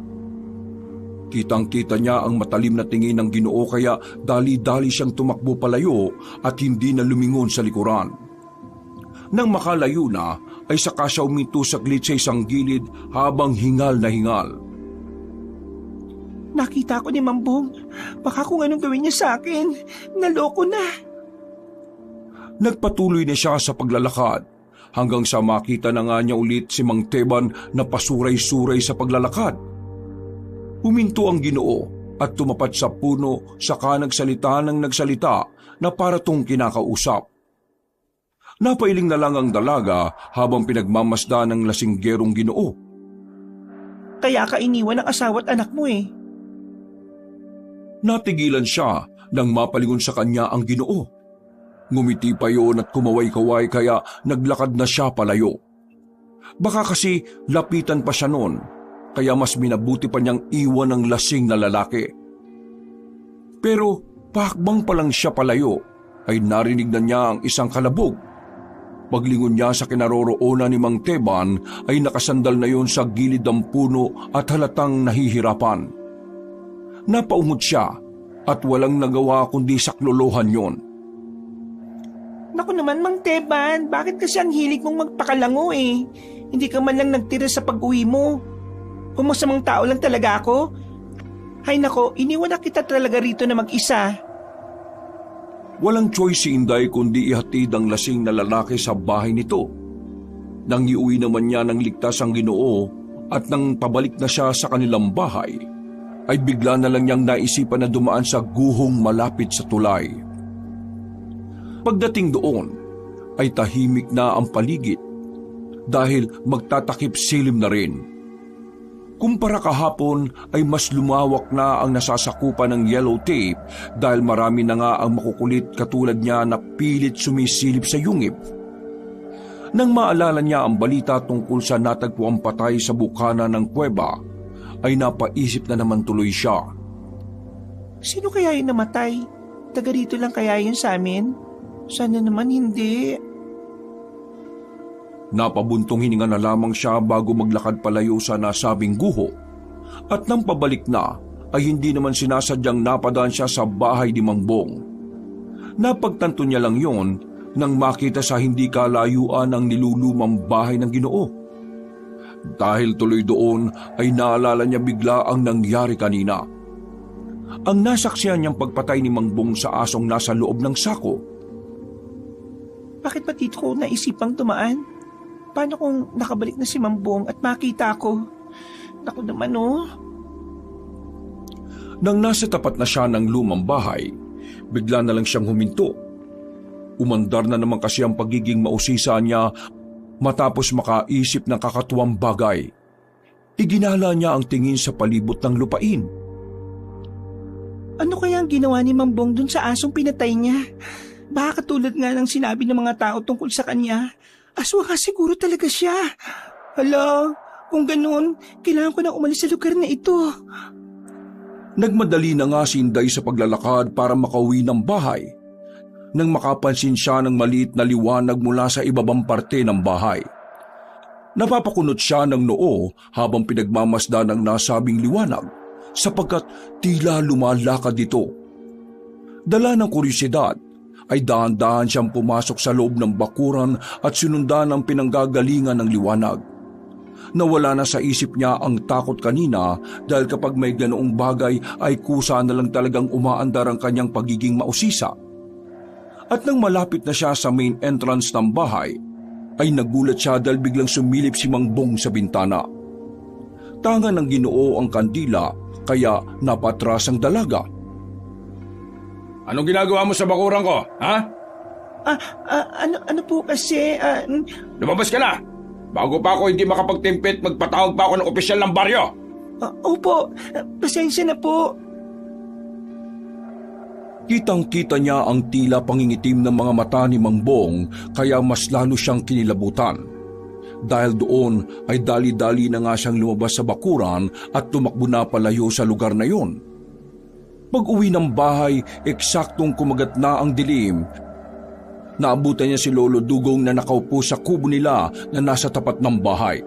Kitang-kita niya ang matalim na tingin ng Ginoo kaya dali-dali siyang tumakbo palayo at hindi na lumingon sa likuran. Nang makalayo na, ay saka siya uminto saglit sa isang gilid habang hingal na hingal. Nakita ko ni Mang Bong. Baka kung anong gawin niya sa akin. Naloko na. Nagpatuloy na siya sa paglalakad hanggang sa makita na nga niya ulit si Mang Teban na pasuray-suray sa paglalakad. Huminto ang Ginoo at tumapat sa puno saka nagsalita ng nagsalita na para tong kinakausap. Napailing na lang ang dalaga habang pinagmamasdan ng lasinggerong Ginoo. Kaya ka iniwan ng asawa at anak mo eh. Natigilan siya nang mapalingon sa kanya ang Ginoo. Ngumiti pa yun at kumaway-kaway kaya naglakad na siya palayo. Baka kasi lapitan pa siya noon, kaya mas minabuti pa niyang iwan ang lasing na lalaki. Pero pakbang pa lang siya palayo, ay narinig na niya ang isang kalabog. Paglingon niya sa kinaroroonan ni Mang Teban ay nakasandal na yon sa gilid ng puno at halatang nahihirapan. Napaungot siya at walang nagawa kundi saklolohan yon. Naku naman, Mang Teban, bakit kasi ang hilig mong magpakalango eh? Hindi ka man lang nagtira sa pag-uwi mo. Kung masamang tao lang talaga ako. Hay nako, iniwan na kita talaga rito na mag-isa. Walang choice si Inday kundi ihatid ang lasing na lalaki sa bahay nito. Nang iuwi naman niya ng ligtas ang Ginoo at nang pabalik na siya sa kanilang bahay, ay bigla na lang niyang naisipan na dumaan sa guhong malapit sa tulay. Pagdating doon, ay tahimik na ang paligid dahil magtatakip silim na rin. Kumpara kahapon ay mas lumawak na ang nasasakupan ng yellow tape dahil marami na nga ang makukulit katulad niya na pilit sumisilip sa yungib. Nang maalala niya ang balita tungkol sa natagpuang patay sa bukana ng kuweba, ay napaisip na naman tuloy siya. Sino kaya yung namatay? Taga rito lang kaya yun sa amin? Sana naman hindi. Napabuntong hininga na lamang siya bago maglakad palayo sa nasabing guho. At nang pabalik na, ay hindi naman sinasadyang napadaan siya sa bahay ni Mang Bong. Napagtanto niya lang yon nang makita sa hindi kalayuan ang nilulumang bahay ng Ginoo. Dahil tuloy doon ay naalala niya bigla ang nangyari kanina. Ang nasaksihan niyang pagpatay ni Mang Bong sa asong nasa loob ng sako. Bakit ba dito ko naisipang tumaan? Paano kung nakabalik na si Mang Bong at makita ko? Naku naman oh. Nang nasa tapat na siya ng lumang bahay, bigla na lang siyang huminto. Umandar na naman kasi ang pagiging mausisa niya matapos makaisip ng kakatuwang bagay. Iginala niya ang tingin sa palibot ng lupain. Ano kaya ang ginawa ni Mang Bong dun sa asong pinatay niya? Baka katulad nga ng sinabi ng mga tao tungkol sa kanya. Aswang nga siguro talaga siya. Hala, kung ganun, kailangan ko na umalis sa lugar na ito. Nagmadali na nga si Inday sa paglalakad para makauwi ng bahay. Nang makapansin siya ng maliit na liwanag mula sa ibabang parte ng bahay. Napapakunot siya ng noo habang pinagmamasdan ng nasabing liwanag sapagkat tila lumalakad ito. Dala ng kuryosidad, ay dahan-dahan siyang pumasok sa loob ng bakuran at sinundan ang pinanggagalingan ng liwanag. Nawala na sa isip niya ang takot kanina dahil kapag may ganoong bagay ay kusa na lang talagang umaandar ang kanyang pagiging mausisa. At nang malapit na siya sa main entrance ng bahay, ay nagulat siya dahil biglang sumilip si Mang Bong sa bintana. Tanga ng Ginoo ang kandila kaya napatras ang dalaga. Anong ginagawa mo sa bakuran ko, ha? Ano po kasi, Lumabas ka na! Bago pa ako hindi makapagtimpit, magpatawag pa ako ng opisyal ng baryo! Opo, pasensya na po. Kitang-kita niya ang tila pangingitim ng mga mata ni Mang Bong kaya mas lalo siyang kinilabutan. Dahil doon ay dali-dali na nga siyang lumabas sa bakuran at tumakbo na palayo sa lugar na yon. Pag-uwi ng bahay, eksaktong kumagat na ang dilim. Naabutan niya si Lolo Dugong na nakaupo sa kubo nila na nasa tapat ng bahay.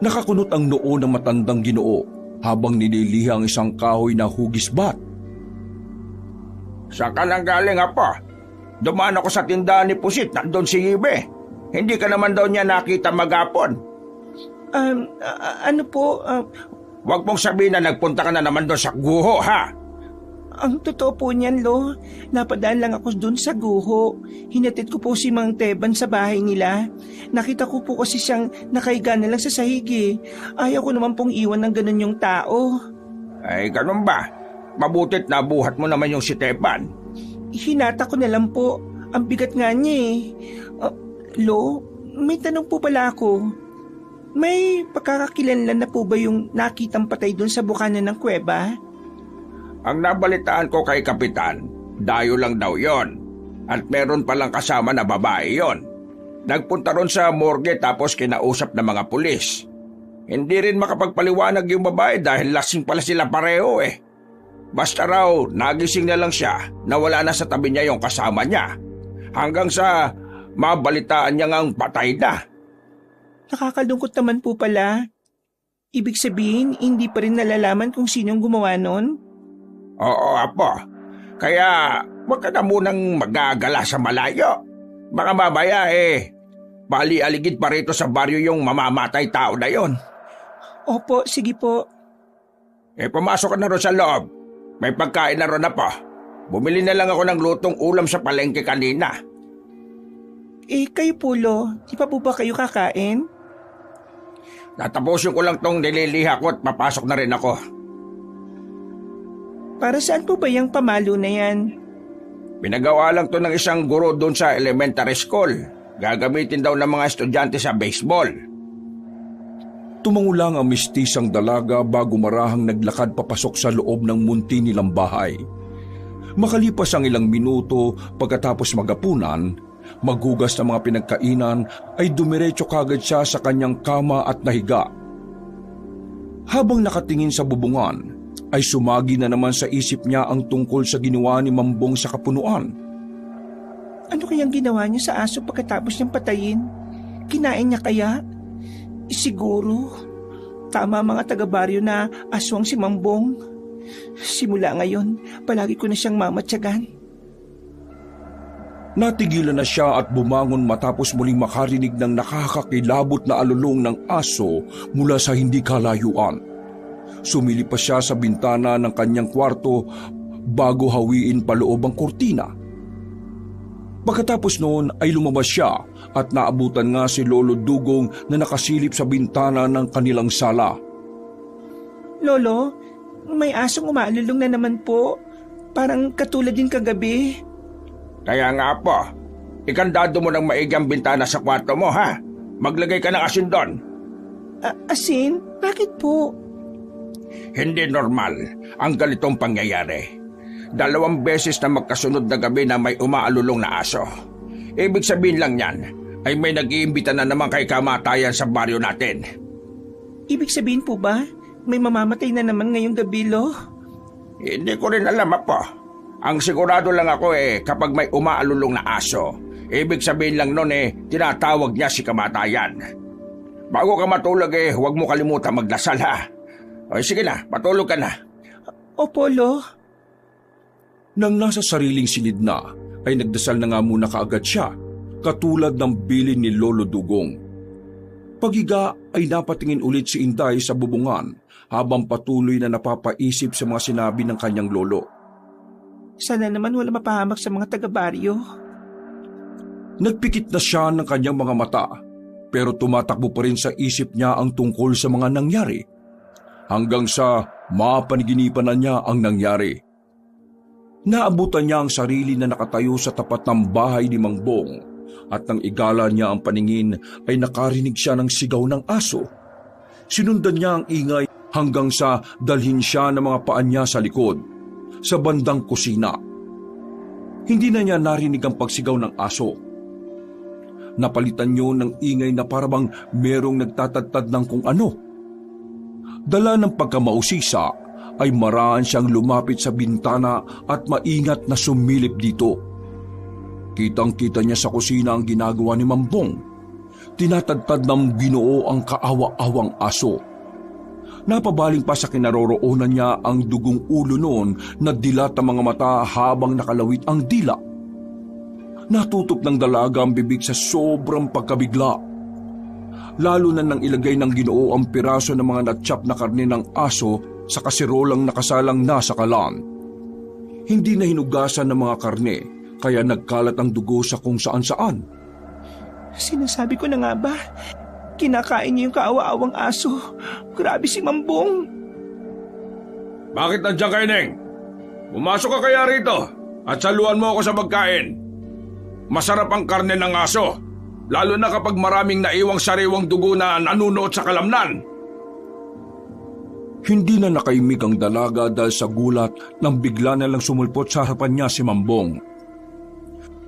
Nakakunot ang noo ng matandang Ginoo habang nililiha ang isang kahoy na hugisbat. Saan ka nang galing, Apo? Dumaan ako sa tindahan ni Pusit, nandun si Ibe. Hindi ka naman daw niya nakita magapon. Ano po, Huwag mong sabihin na nagpunta ka na naman doon sa guho, ha? ang totoo po niyan, Lo. Napadaan lang ako dun sa guho. Hinatid ko po si Mang Teban sa bahay nila. Nakita ko po kasi siyang nakahiga na lang sa sahig eh. Ayaw ko naman pong iwan ng ganun yung tao. Ay, ganun ba? Mabutit na buhat mo naman yung si Teban. Hinata ko na lang po. Ang bigat nga niya eh. Lo, may tanong po pala ako. May pagkakakilanlan na po ba yung nakitang patay dun sa bukana ng kuweba? Ang nabalitaan ko kay Kapitan, dayo lang daw yon. At meron palang kasama na babae yon. Nagpunta ron sa morgue tapos kinausap ng mga pulis. Hindi rin makapagpaliwanag yung babae dahil lasing pala sila pareho eh. Basta raw, nagising na lang siya na wala na sa tabi niya yung kasama niya. Hanggang sa mabalitaan niya ngang patay na. Nakakalungkot naman po pala. Ibig sabihin, hindi pa rin nalalaman kung sinong gumawa nun? Oo, Apo. Kaya wag ka na munang magagala sa malayo. Baka mamaya bali-aligid pa rito sa baryo yung mamamatay tao na yon. Opo, sige po. Pumasok ka na ron sa loob. May pagkain na ron, Apo. Bumili na lang ako ng lutong ulam sa palengke kanina. Kayo po, Lo. Di pa po ba kayo kakain? Natapusin ko lang tong nililiha ko at papasok na rin ako. Para saan po ba yung pamalo na yan? Pinagawa lang to ng isang guro doon sa elementary school. Gagamitin daw ng mga estudyante sa baseball. Tumangulang ang mistisang dalaga bago marahang naglakad papasok sa loob ng munti nilang bahay. Makalipas ang ilang minuto pagkatapos magapunan, maghugas ng mga pinagkainan ay dumiretso kagad siya sa kanyang kama at nahiga. Habang nakatingin sa bubungan, ay sumagi na naman sa isip niya ang tungkol sa ginawa ni Mambong sa kapunuan. Ano kayang ginawa niya sa aso pagkatapos niyang patayin? Kinain niya kaya? Siguro. Tama mga taga-baryo na aswang si Mambong. Simula ngayon, palagi ko na siyang mamatyagan. Natigilan na siya at bumangon matapos muling makarinig ng nakakakilabot na alulong ng aso mula sa hindi kalayuan. Sumilip pa siya sa bintana ng kanyang kwarto bago hawiin paloob ang kurtina. Pagkatapos noon ay lumabas siya at naabutan nga si Lolo Dugong na nakasilip sa bintana ng kanilang sala. Lolo, may asong umaalulong na naman po. Parang katulad din kagabi. Kaya nga po, ikandado mo ng maigi ang bintana sa kwarto mo, ha? Maglagay ka ng asin doon. Asin? Bakit po? Hindi normal ang ganitong pangyayari. 2 beses na magkasunod na gabi na may umaalulong na aso. Ibig sabihin lang yan ay may nag-iimbita na naman kay kamatayan sa baryo natin. Ibig sabihin po ba, may mamamatay na naman ngayong gabi, Lo? Hindi ko rin alam, Apo. Ang sigurado lang ako kapag may umaalulong na aso, ibig sabihin lang nun tinatawag niya si kamatayan. Bago ka matulog huwag mo kalimutan magdasal, ha? O sige na, patulog ka na. Opo, Lo. Nang nasa sariling silid na, ay nagdasal na nga muna kaagad siya, katulad ng bilin ni Lolo Dugong. Paghiga ay napatingin ulit si Inday sa bubungan habang patuloy na napapaisip sa mga sinabi ng kanyang lolo. Sana naman wala mapahamak sa mga taga-baryo. Nagpikit na siya ng kanyang mga mata, pero tumatakbo pa rin sa isip niya ang tungkol sa mga nangyari. Hanggang sa mapaniginipan na niya ang nangyari. Naabutan niya ang sarili na nakatayo sa tapat ng bahay ni Mangbong at nang igala niya ang paningin ay nakarinig siya ng sigaw ng aso. Sinundan niya ang ingay hanggang sa dalhin siya ng mga paa niya sa likod, sa bandang kusina. Hindi na niya narinig ang pagsigaw ng aso. Napalitan niyo ng ingay na parabang merong nagtatadtad ng kung ano. Dala ng pagkamausisa ay maraan siyang lumapit sa bintana at maingat na sumilip dito. Kitang-kita niya sa kusina ang ginagawa ni Mambong. Tinatadtad ng Ginoo ang kaawa-awang aso. Napabaling pa sa kinaroroonan niya ang dugong ulo noon na dilat ang mga mata habang nakalawit ang dila. Natutop ng dalaga ang bibig sa sobrang pagkabigla. Lalo na nang ilagay ng Ginoo ang piraso ng mga natsyap na karne ng aso sa kasirolang nakasalang nasa kalan. Hindi na hinugasan ng mga karne, kaya nagkalat ang dugo sa kung saan-saan. Sinasabi ko na nga ba? Kinakain niya yung kaawa-awang aso. Grabe si Mambong. Bakit nandiyan kayo, Neng? Pumasok ka kaya rito at saluhan mo ako sa pagkain. Masarap ang karne ng aso, lalo na kapag maraming naiwang sariwang dugo na nanunuot sa kalamnan. Hindi na nakaimik ang dalaga dahil sa gulat nang bigla na lang sumulpot sa harapan niya si Mambong.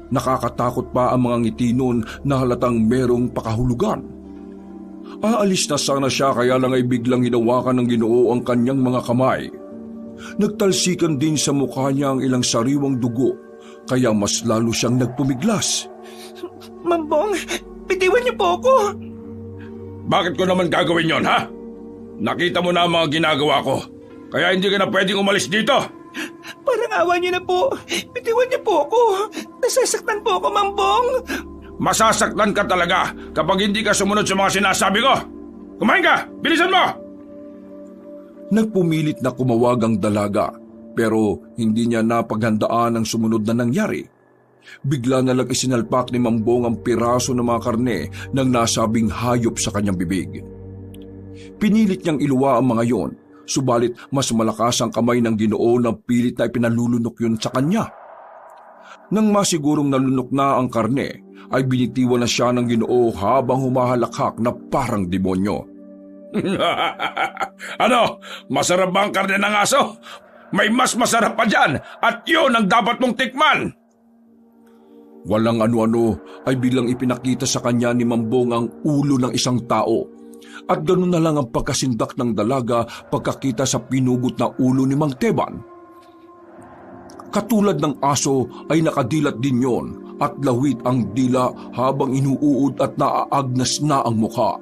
Nakakatakot pa ang mga ngiti noon na halatang merong pakahulugan. Aalis na sana siya kaya lang ay biglang hinawakan ng Ginoo ang kanyang mga kamay. Nagtalsikan din sa mukha niya ang ilang sariwang dugo, kaya mas lalo siyang nagpumiglas. Mambong, bitiwan niyo po ako. Bakit ko naman gagawin yon, ha? Nakita mo na ang mga ginagawa ko, kaya hindi ka na pwedeng umalis dito. Parang awa niyo na po. Bitiwan niyo po ako. Nasasaktan po ako, Mambong. Masasaktan ka talaga kapag hindi ka sumunod sa mga sinasabi ko. Kumain ka! Bilisan mo! Nagpumilit na kumawag ang dalaga, pero hindi niya napaghandaan ang sumunod na nangyari. Bigla na lang isinalpak ni Mambong ang piraso ng mga karne ng nasabing hayop sa kanyang bibig. Pinilit niyang iluwa ang mga yon, subalit mas malakas ang kamay ng Ginoo na pilit na ipinalulunok yun sa kanya. Nang masigurong nalunok na ang karne, ay binitiwan na siya ng Ginoo habang humahalakhak na parang demonyo. Ano? Masarap ba ang karne ng aso? May mas masarap pa dyan at yun ang dapat mong tikman! Walang ano-ano ay bilang ipinakita sa kanya ni Mambong ang ulo ng isang tao. At ganun na lang ang pagkasindak ng dalaga pagkakita sa pinubot na ulo ni Mang Teban. Katulad ng aso ay nakadilat din yon at lawit ang dila habang inuuod at naaagnas na ang mukha.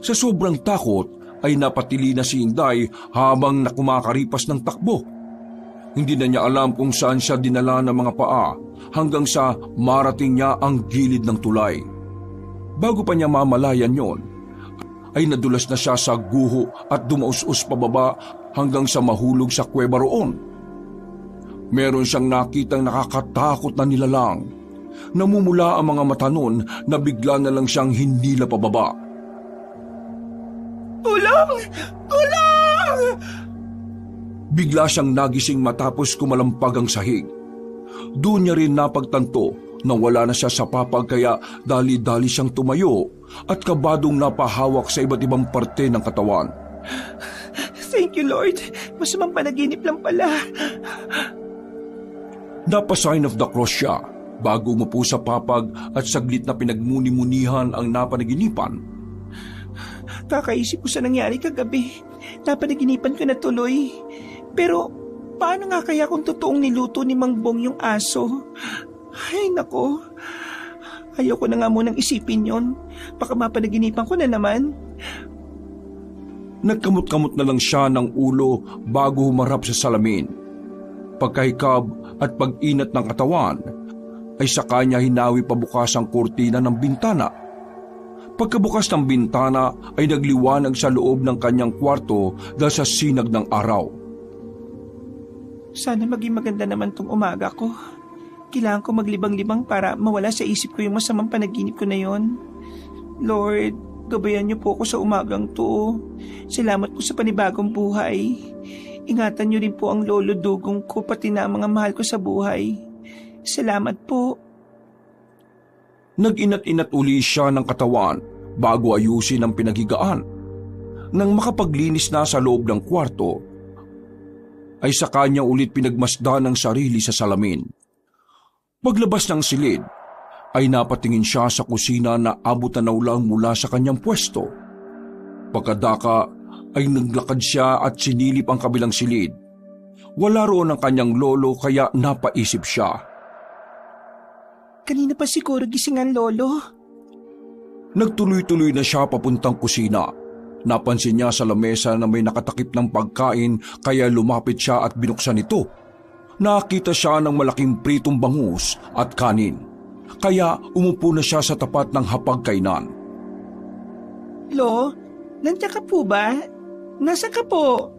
Sa sobrang takot ay napatili na si Inday habang nakumakaripas ng takbo. Hindi na niya alam kung saan siya dinala ng mga paa hanggang sa marating niya ang gilid ng tulay. Bago pa niya mamalayan yon, ay nadulas na siya sa guho at dumaus-us pababa hanggang sa mahulog sa kuweba roon. Meron siyang nakitang nakakatakot na nilalang. Namumula ang mga mata noon na bigla na lang siyang hinila pababa. Tulong! Tulong! Bigla siyang nagising matapos kumalampag ang sahig. Doon niya rin napagtanto na wala na siya sa papag kaya dali-dali siyang tumayo at kabadong napahawak sa iba't ibang parte ng katawan. Thank you, Lord. Masamang panaginip lang pala. Napa-sign of the cross siya bago umupo sa papag at saglit na pinagmuni-munihan ang napanaginipan. Kakaisip ko sa nangyari kagabi. Napanaginipan ko na tuloy. Pero paano nga kaya kung totoong niluto ni Mangbong yung aso? Ay nako, ayoko na nga munang isipin yon. Baka mapanaginipan ko na naman. Nagkamot-kamot na lang siya ng ulo bago humarap sa salamin. Pagkahikab at pag-inat ng katawan, ay saka niya hinawi pabukas ang kurtina ng bintana. Pagkabukas ng bintana ay nagliwanag sa loob ng kanyang kwarto dahil sa sinag ng araw. Sana maging maganda naman tong umaga ko. Kailangan ko maglibang-libang para mawala sa isip ko yung masamang panaginip ko na yon. Lord, gabayan niyo po ako sa umagang to. Salamat po sa panibagong buhay. Ingatan niyo rin po ang lolo dugong ko pati na ang mga mahal ko sa buhay. Salamat po. Nag-inat-inat uli siya ng katawan bago ayusin ang pinaghigaan. Nang makapaglinis na sa loob ng kwarto, ay sa kanya ulit pinagmasdan ng sarili sa salamin. Paglabas ng silid, ay napatingin siya sa kusina na abot na lang mula sa kanyang pwesto. Pagkadaka ay naglakad siya at sinilip ang kabilang silid. Wala roon ang kanyang lolo kaya napaisip siya. Kanina pa siguro gising ang lolo. Nagtuloy-tuloy na siya papuntang kusina. Napansin niya sa lamesa na may nakatakip ng pagkain kaya lumapit siya at binuksan ito. Nakita siya ng malaking pritong bangus at kanin. Kaya umupo na siya sa tapat ng hapagkainan. Lo, nandiyan ka po ba? Nasa ka po?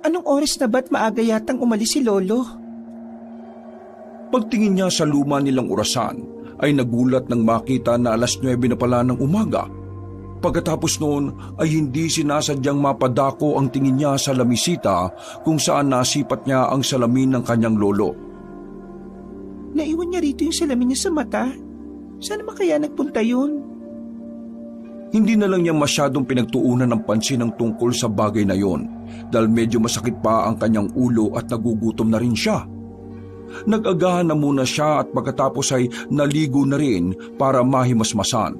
Anong oras na ba't maaga yatang umalis si lolo? Pagtingin niya sa luma nilang orasan, ay nagulat nang makita na 9:00 na pala ng umaga. Pagkatapos noon ay hindi sinasadyang mapadako ang tingin niya sa lamisita kung saan nasipat niya ang salamin ng kanyang lolo. Naiwan niya rito yung salamin niya sa mata. Saan naman kaya nagpunta yun? Hindi na lang niya masyadong pinagtuunan ng pansin ng tungkol sa bagay na yon dahil medyo masakit pa ang kanyang ulo at nagugutom na rin siya. Nag-agahan na muna siya at pagkatapos ay naligo na rin para mahimasmasan.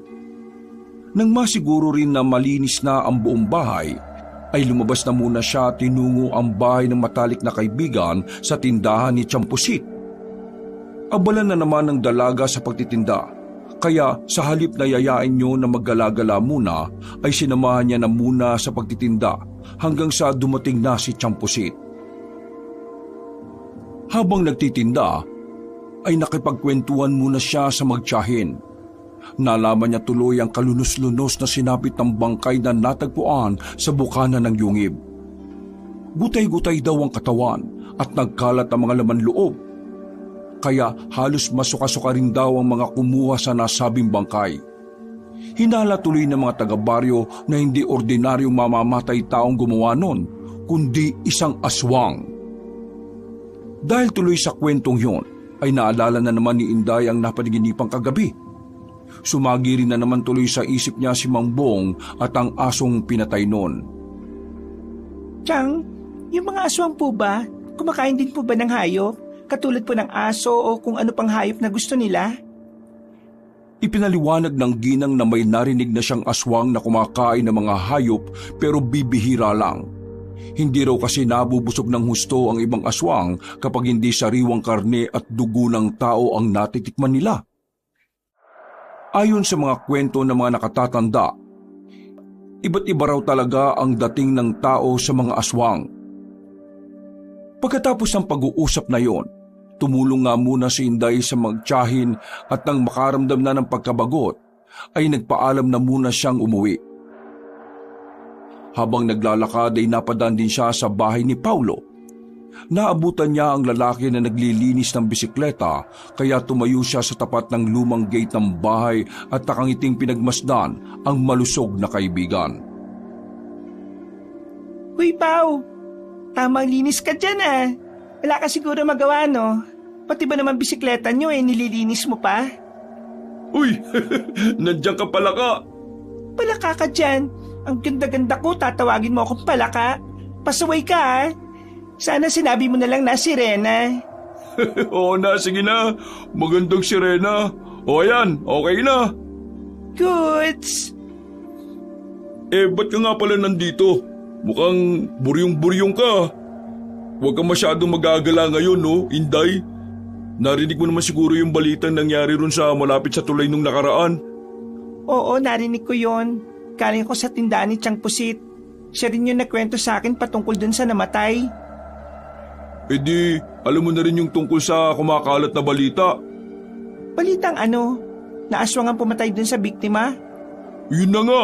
Nang masiguro rin na malinis na ang buong bahay, ay lumabas na muna siya at tinungo ang bahay ng matalik na kaibigan sa tindahan ni Champusit. Abala na naman ng dalaga sa pagtitinda, kaya sa halip na yayain niyo na maggalagala muna, ay sinamahan niya na muna sa pagtitinda hanggang sa dumating na si Champusit. Habang nagtitinda, ay nakipagkwentuhan muna siya sa magtiyahin. Nalaman niya tuloy ang kalunos-lunos na sinapit ng bangkay na natagpuan sa bukana ng yungib. Gutay-gutay daw ang katawan at nagkalat ang mga laman loob. Kaya halos masuka-suka rin daw ang mga kumuha sa nasabing bangkay. Hinala tuloy ng mga taga-baryo na hindi ordinaryong mamamatay taong gumawa nun, kundi isang aswang. Dahil tuloy sa kwentong yon, ay naalala na naman ni Inday ang napanaginipang kagabi. Sumagi rin na naman tuloy sa isip niya si Mang Bong at ang asong pinatay noon. Chang, yung mga aswang po ba, kumakain din po ba ng hayop? Katulad po ng aso o kung ano pang hayop na gusto nila? Ipinaliwanag ng ginang na may narinig na siyang aswang na kumakain ng mga hayop pero bibihira lang. Hindi raw kasi nabubusog ng husto ang ibang aswang kapag hindi sariwang karne at dugo ng tao ang natitikman nila. Ayon sa mga kwento ng mga nakatatanda, iba't iba raw talaga ang dating ng tao sa mga aswang. Pagkatapos ng pag-uusap na yon, tumulong nga muna si Inday sa magtiyahin at nang makaramdam na ng pagkabagot, ay nagpaalam na muna siyang umuwi. Habang naglalakad ay napadaan din siya sa bahay ni Paulo. Naabutan niya ang lalaki na naglilinis ng bisikleta kaya tumayo siya sa tapat ng lumang gate ng bahay at nakangiting pinagmasdan ang malusog na kaibigan. Huy, Pao! Tamang linis ka dyan ah. Wala ka siguro magawa no? Pati ba naman bisikleta nyo nililinis mo pa? Uy! Nandiyan ka pala ka! Palaka ka dyan. Ang ganda-ganda ko, tatawagin mo akong palaka. Pasaway ka ah. Sana sinabi mo na lang na sirena. Oo na, sige na. Magandang sirena. O ayan, okay na. Goods! Ba't ka nga pala nandito? Mukhang buryong-buryong ka. Huwag ka masyadong magagala ngayon, no, Inday? Narinig mo naman siguro yung balitang nangyari ron sa malapit sa tulay nung nakaraan. Oo, narinig ko yon. Galing ko sa tindahan ni Chang Pusit. Siya rin yung nagkwento sa akin patungkol dun sa namatay. Di, alam mo na rin yung tungkol sa kumakalat na balita. Balitang ano? Na aswang ang pumatay dun sa biktima? Yun na nga.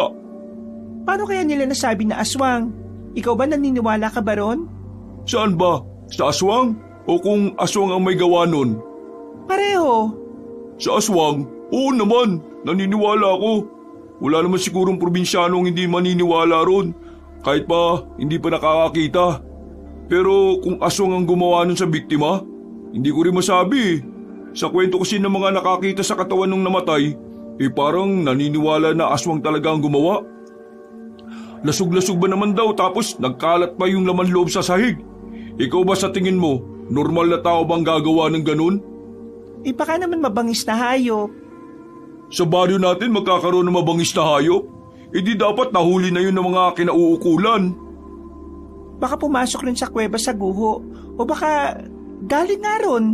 Paano kaya nila nasabi na aswang? Ikaw ba naniniwala ka ba ron? Saan ba? Sa aswang? O kung aswang ang may gawa nun? Pareho. Sa aswang? Oo naman, naniniwala ako. Wala naman sigurong probinsyanong hindi maniniwala ron. Kahit pa hindi pa nakakakita. Pero kung aswang ang gumawa nun sa biktima, hindi ko rin masabi. Sa kwento kasi ng mga nakakita sa katawan ng namatay, parang naniniwala na aswang talaga ang gumawa. Lasog-lasog ba naman daw tapos nagkalat pa yung laman loob sa sahig? Ikaw ba sa tingin mo, normal na tao bang gagawa ng ganun? Baka naman mabangis na hayop. Sa baryo natin magkakaroon ng mabangis na hayop? di dapat nahuli na yun ng mga kinauukulan. Baka pumasok rin sa kuweba sa guho o baka galing nga ron.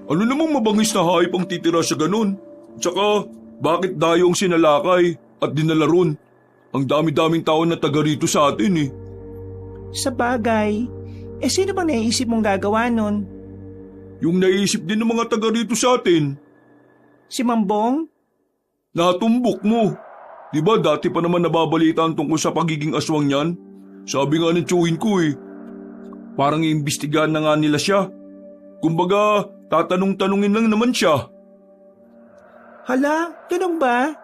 Ano namang mabangis na hayop ang titira sa ganun? Tsaka, bakit dayong sinalakay at dinala ron? Ang dami-daming tao na taga rito sa atin eh. Sa bagay, sino bang naiisip mong gagawa nun? Yung naisip din ng mga taga rito sa atin. Si Mambong? Natumbok mo. Diba dati pa naman nababalitaan tungkol sa pagiging aswang niyan? Sabi nga ng tiyuhin ko eh. Parang iimbestigahan na nga nila siya. Kumbaga, tatanong-tanungin lang naman siya. Hala, ganun ba?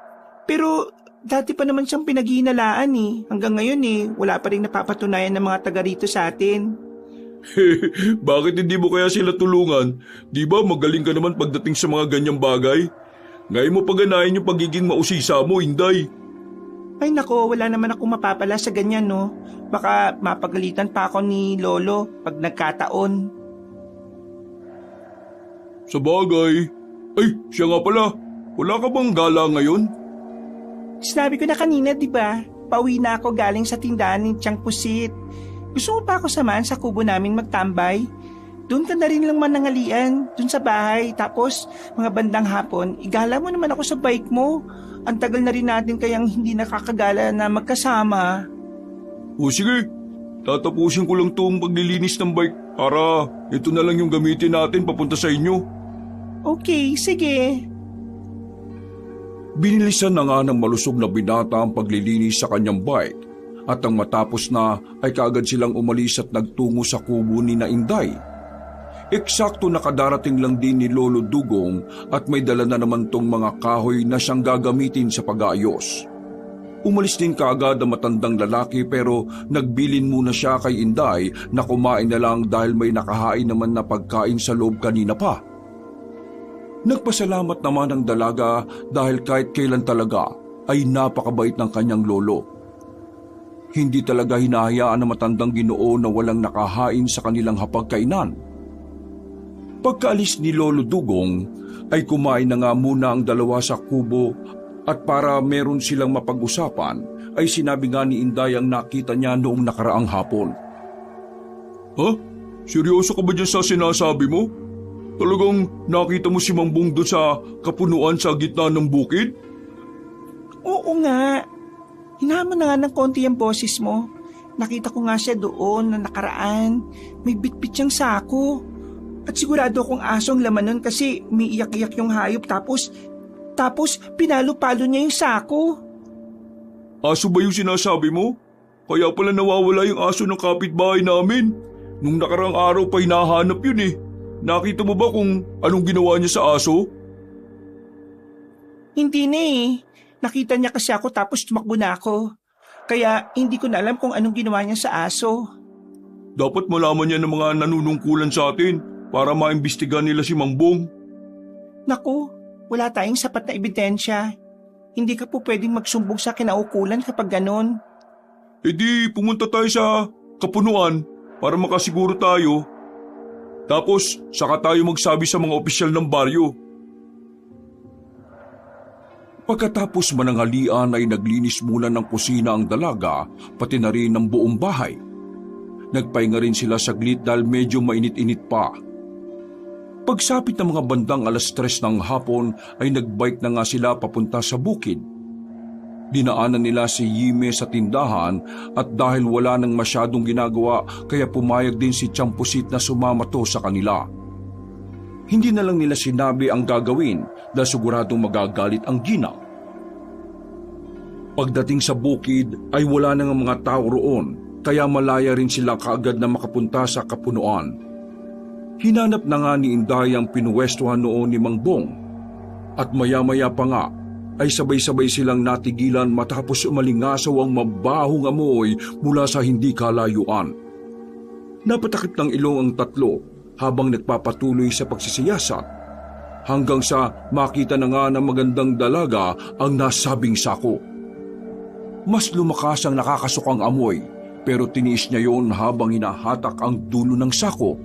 Pero dati pa naman siyang pinaghihinalaan eh. Hanggang ngayon eh, wala pa rin napapatunayan ng mga taga rito sa atin. Bakit hindi mo kaya sila tulungan? Di ba magaling ka naman pagdating sa mga ganyang bagay? Ngayon mo paganahin yung pagiging mausisa mo, Inday. Ay nako, wala naman akong mapapala sa ganyan no. Baka mapagalitan pa ako ni Lolo pag nagkataon. Sa bagay. Ay, siya nga pala. Wala ka bang gala ngayon? Sinabi ko na kanina, di ba? Pauwi na ako galing sa tindahan ni Tiyang Pusit. Gusto mo pa ako samahan sa kubo namin magtambay? Doon ka na rin lang manangalian, doon sa bahay. Tapos, mga bandang hapon, igala mo naman ako sa bike mo. Ang tagal na rin natin kayang hindi nakakagala na magkasama. O sige, tatapusin ko lang itong paglilinis ng bike para ito na lang yung gamitin natin papunta sa inyo. Okay, sige. Binilisan na nga ng malusog na binata ang paglilinis sa kanyang bike at ang matapos na ay kaagad silang umalis at nagtungo sa kubo ni na Inday. Eksakto nakadarating lang din ni Lolo Dugong at may dala na naman tong mga kahoy na siyang gagamitin sa pag-aayos. Umalis din kaagad ang matandang lalaki pero nagbilin muna siya kay Inday na kumain na lang dahil may nakahain naman na pagkain sa loob kanina pa. Nagpasalamat naman ang dalaga dahil kahit kailan talaga ay napakabait ng kanyang lolo. Hindi talaga hinahayaan ng matandang Ginoo na walang nakahain sa kanilang hapagkainan. Pagkaalis ni Lolo Dugong ay kumain na nga muna ang dalawa sa kubo at para meron silang mapag-usapan ay sinabi nga ni Inday ang nakita niya noong nakaraang hapon. Ha? Seryoso ka ba dyan sa sinasabi mo? Talagang nakita mo si Mangbong doon sa kapunuan sa gitna ng bukid? Oo nga. Hinaman na nga ng konti ang boses mo. Nakita ko nga siya doon na nakaraan. May bitbit siyang sako. At sigurado akong asong laman nun kasi may iyak-iyak yung hayop tapos pinalo-palo niya yung sako. Aso ba yung sinasabi mo? Kaya pala nawawala yung aso ng kapitbahay namin. Nung nakarang araw pa hinahanap yun eh. Nakita mo ba kung anong ginawa niya sa aso? Hindi na eh. Nakita niya kasi ako tapos tumakbo na ako. Kaya hindi ko na alam kung anong ginawa niya sa aso. Dapat malaman niya ng mga nanunungkulan sa atin para maimbestigahan nila si Mangbong. Naku, wala tayong sapat na ebidensya. Hindi ka po pwedeng magsumbong sa kinaukulan kapag ganon. E di pumunta tayo sa kapunuan para makasiguro tayo. Tapos saka tayo magsabi sa mga opisyal ng baryo. Pagkatapos mananghalian ay naglinis muna ng kusina ang dalaga pati na rin ng buong bahay. Nagpahinga rin sila saglit dahil medyo mainit-init pa. Pagsapit ng mga bandang 3:00 ng hapon ay nagbike na nga sila papunta sa bukid. Dinaanan nila si Yime sa tindahan at dahil wala nang masyadong ginagawa kaya pumayag din si Tiyang Pusit na sumama to sa kanila. Hindi na lang nila sinabi ang gagawin dahil siguradong magagalit ang ginang. Pagdating sa bukid ay wala nang mga tao roon kaya malaya rin sila kaagad na makapunta sa kapunuan. Hinanap na nga ni Inday ang pinuwestuhan noon ni Mangbong at maya-maya pa nga ay sabay-sabay silang natigilan matapos umalingasaw ang mabahong amoy mula sa hindi kalayuan. Napatakip ng ilong ang tatlo habang nagpapatuloy sa pagsisiyasat hanggang sa makita na nga ng magandang dalaga ang nasabing sako. Mas lumakas ang nakakasukang amoy pero tiniis niya yon habang hinahatak ang dulo ng sako.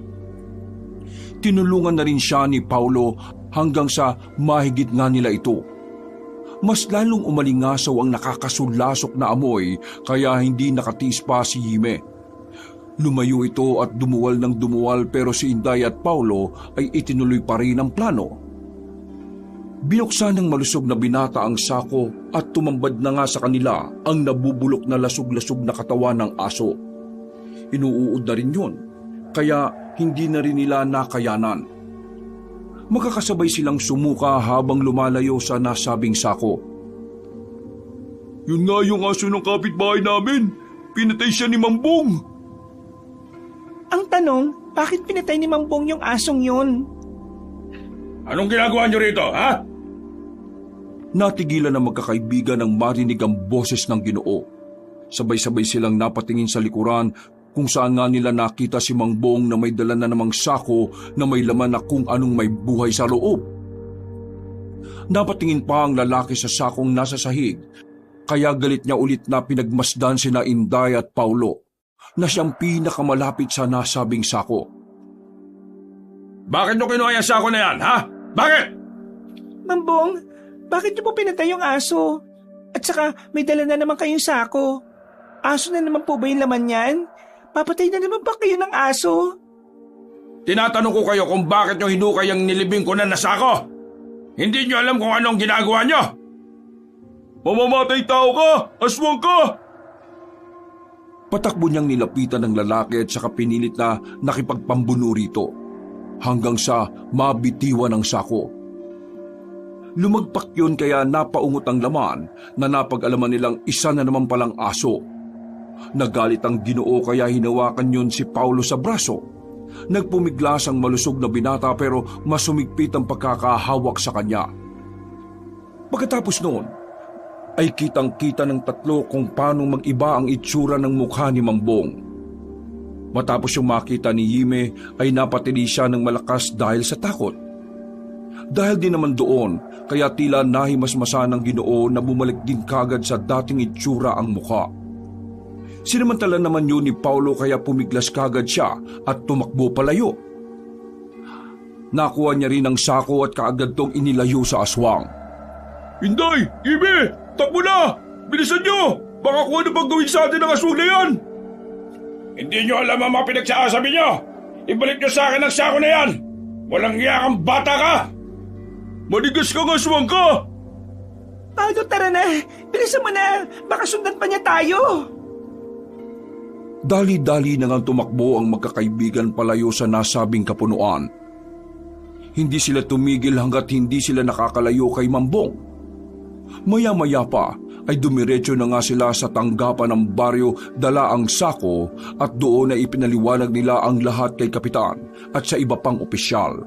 Tinulungan na rin siya ni Paulo hanggang sa mahigit nga nila ito. Mas lalong umalingasaw ang nakakasulasok na amoy kaya hindi nakatiis pa si Yime. Lumayo ito at dumuwal ng dumuwal pero si Inday at Paulo ay itinuloy pa rin ang plano. Binuksan ng malusog na binata ang sako at tumambad na nga sa kanila ang nabubulok na lasog-lasog na katawan ng aso. Inuuod na rin yun, kaya hindi na rin nila nakayanan. Magkakasabay silang sumuka habang lumalayo sa nasabing sako. Yun nga yung aso ng kapitbahay namin. Pinatay siya ni Mambong. Ang tanong, bakit pinatay ni Mambong yung asong yun? Anong ginagawa niyo rito, ha? Natigilan ang magkakaibigan ng marinig ang boses ng Ginoo. Sabay-sabay silang napatingin sa likuran kung saan nga nila nakita si Mangbong na may dala na namang sako na may laman na kung anong may buhay sa loob. Napatingin pa ang lalaki sa sakong nasa sahig, kaya galit niya ulit na pinagmasdan sina Inday at Paulo na siyang pinakamalapit sa nasabing sako. Bakit niyo kinuha yung sako na yan, ha? Bakit? Mambong, bakit niyo po pinatay yung aso? At saka may dala na naman kayong sako. Aso na naman po ba yung laman yan? Papatay na naman ba kayo ng aso? Tinatanong ko kayo kung bakit niyo hinukay ang nilibing ko na nasako. Hindi niyo alam kung anong ginagawa niyo. Mamamatay tao ka! Aswang ka! Patakbo niyang nilapitan ng lalaki at saka pinilit na nakipagpambuno rito hanggang sa mabitiwan ang sako. Lumagpak yun kaya napaungot ang laman na napag-alaman nilang isa na naman palang aso. Nagalit ang Ginoo kaya hinawakan yun si Paulo sa braso. Nagpumiglas ang malusog na binata pero masumigpit ang pagkakahawak sa kanya. Pagkatapos noon, ay kitang-kita ng tatlo kung paano mag-iba ang itsura ng mukha ni Mangbong. Matapos yung makita ni Yime ay napatili siya ng malakas dahil sa takot. Dahil din naman doon, kaya tila nahimasmasa ng Ginoo na bumalik din kagad sa dating itsura ang mukha. Sinamantala naman yun ni Paulo kaya pumiglas kagad siya at tumakbo palayo. Nakuha niya rin ang sako at kaagad tong inilayo sa aswang. Inday! Ibe! Takbo na! Bilisan niyo! Baka kung ano pang gawin sa atin ng aswang na yan! Hindi niyo alam ang mga pinagsasabi niyo! Ibalik niyo sa akin ang sako na yan! Walang iya kang bata ka! Manigas kang aswang ka! Paulo, tara na! Bilisan mo na! Baka sundan pa niya tayo! Dali-dali na nga tumakbo ang magkakaibigan palayo sa nasabing kapunuan. Hindi sila tumigil hanggat hindi sila nakakalayo kay Mambong. Maya-maya pa ay dumiretso na nga sila sa tanggapan ng baryo dala ang sako at doon ay ipinaliwanag nila ang lahat kay Kapitan at sa iba pang opisyal.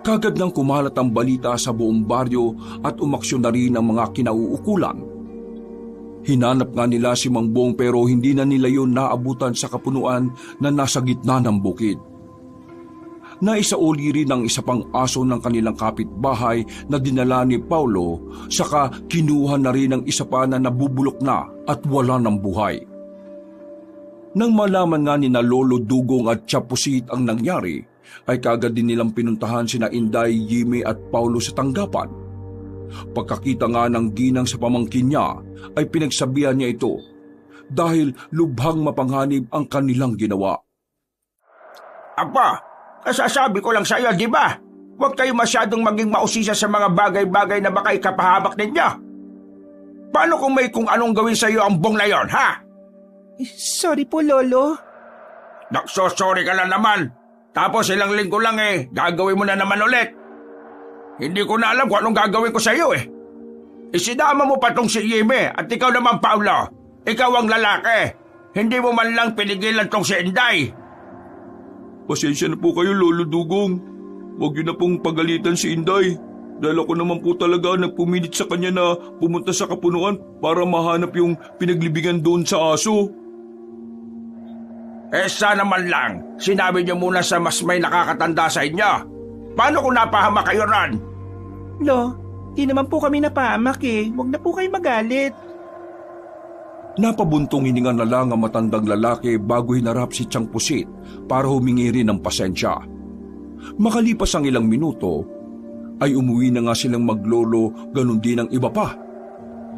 Kagad nang kumalat ang balita sa buong baryo at umaksyon na rin ang mga kinauukulan. Hinanap nga nila si Mangbong pero hindi na nila yun naabutan sa kapunuan na nasa gitna ng bukid. Naisauli rin ang isa pang aso ng kanilang kapitbahay na dinala ni Paulo, saka kinuha na rin ang isa pa na nabubulok na at wala ng buhay. Nang malaman nga ni na Lolo Dugong at Chapusit ang nangyari, ay kaagad din nilang pinuntahan sina Inday, Yime at Paulo sa tanggapan. Pagkakita nga ng ginang sa pamangkin niya, ay pinagsabihan niya ito dahil lubhang mapanganib ang kanilang ginawa. Apa! Kasasabi ko lang sa iyo, di ba? Huwag kayo masyadong maging mausisa sa mga bagay-bagay na baka ikapahamak ninyo. Paano kung may kung anong gawin sa iyo ang bong na yon, ha? Sorry po, Lolo. Sorry ka lang naman. Tapos ilang linggo lang gagawin mo na naman ulit. Hindi ko na alam kung anong gagawin ko sa iyo Isinama mo pa tong si Yime at ikaw naman, Paulo. Ikaw ang lalaki. Hindi mo man lang pinigilan tong si Inday. Pasensya na po kayo, Lolo Dugong. Huwag yun na pong pagalitan si Inday. Dahil ako naman po talaga nagpumilit sa kanya na pumunta sa kapunuan para mahanap yung pinaglibingan doon sa aso. Sana man lang, sinabi niyo muna sa mas may nakakatanda sa inyo. Paano kung napahamak kayo ron? Lo, di naman po kami napahamak Huwag na po kayo magalit. Napabuntong hininga na lang ang matandang lalaki bago hinarap si Chang Pusit para humingi rin ng pasensya. Makalipas ang ilang minuto, ay umuwi na nga silang maglolo, ganun din ang iba pa.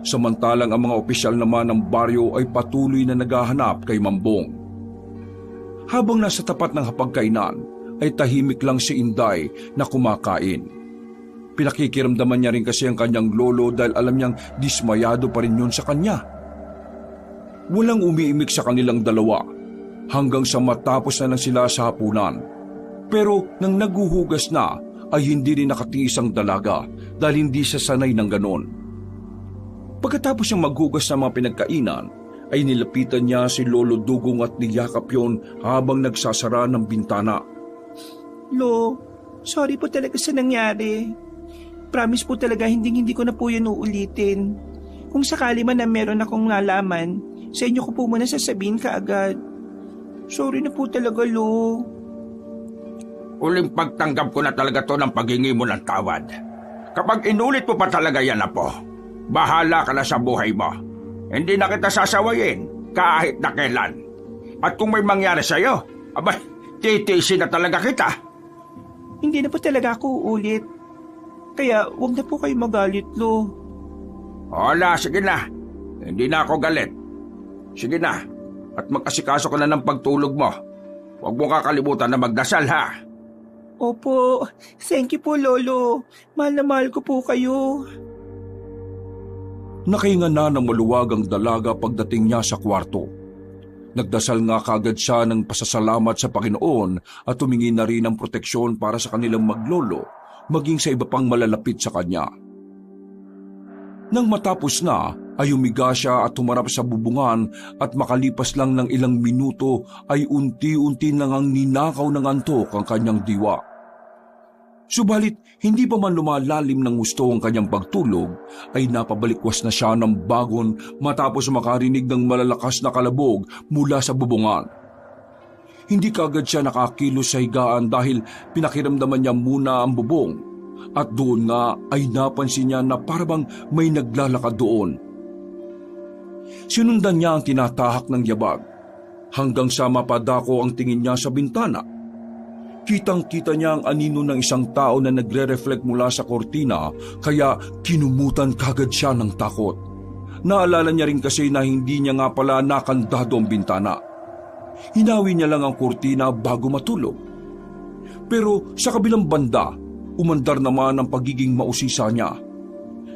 Samantalang ang mga opisyal naman ng baryo ay patuloy na naghahanap kay Mambong. Habang nasa tapat ng hapagkainan, ay tahimik lang si Inday na kumakain. Pinakikiramdaman niya rin kasi ang kanyang lolo dahil alam niyang dismayado pa rin yun sa kanya. Walang umiimik sa kanilang dalawa hanggang sa matapos na lang sila sa hapunan. Pero nang naguhugas na ay hindi rin nakatiis ang dalaga dahil hindi siya sanay ng ganon. Pagkatapos niyang maghugas ng mga pinagkainan, ay nilapitan niya si Lolo Dugong at niyakap yon habang nagsasara ng bintana. Lo, sorry po talaga sa nangyari. Promise po talaga hindi ko na po yun uulitin. Kung sakali man na meron akong nalaman, sa inyo ko po muna sasabihin kaagad. Sorry na po talaga, Lo. Uling pagtanggap ko na talaga to ng paghingi mo ng tawad. Kapag inulit mo pa talaga yan, Apo, bahala ka na sa buhay mo. Hindi na kita sasawayin kahit na kailan. At kung may mangyari sa'yo, abay, titiisin na talaga kita. Hindi na po talaga ako uulit. Kaya huwag na po kayo magalit, Lo. Hola, sige na. Hindi na ako galit. Sige na. At magkasikaso ka na ng pagtulog mo. Huwag mo kakalimutan na magdasal, ha? Opo, thank you po, Lolo. Mahal na mahal ko po kayo. Nakahinga na ng maluwag ang dalaga pagdating niya sa kwarto. Nagdasal nga kagad siya ng pasasalamat sa Panginoon at humingi na rin ng proteksyon para sa kanilang maglolo, maging sa iba pang malalapit sa kanya. Nang matapos na, ay humiga siya at humarap sa bubungan at makalipas lang ng ilang minuto ay unti-unti nang ang ninakaw ng antok ang kanyang diwa. Subalit, hindi pa man lumalalim ng gusto ang kanyang pagtulog, ay napabalikwas na siya ng bagon matapos makarinig ng malalakas na kalabog mula sa bubungan. Hindi kaagad siya nakakilos sa higaan dahil pinakiramdaman niya muna ang bubong at doon nga ay napansin niya na parabang may naglalakad doon. Sinundan niya ang tinatahak ng yabag hanggang sa mapadako ang tingin niya sa bintana. Kitang-kita niya ang anino ng isang tao na nagre-reflect mula sa kortina kaya kinumutan kagad siya ng takot. Naalala niya rin kasi na hindi niya nga pala nakandado ang bintana. Hinawi niya lang ang kortina bago matulog. Pero sa kabilang banda, umandar naman ang pagiging mausisa niya.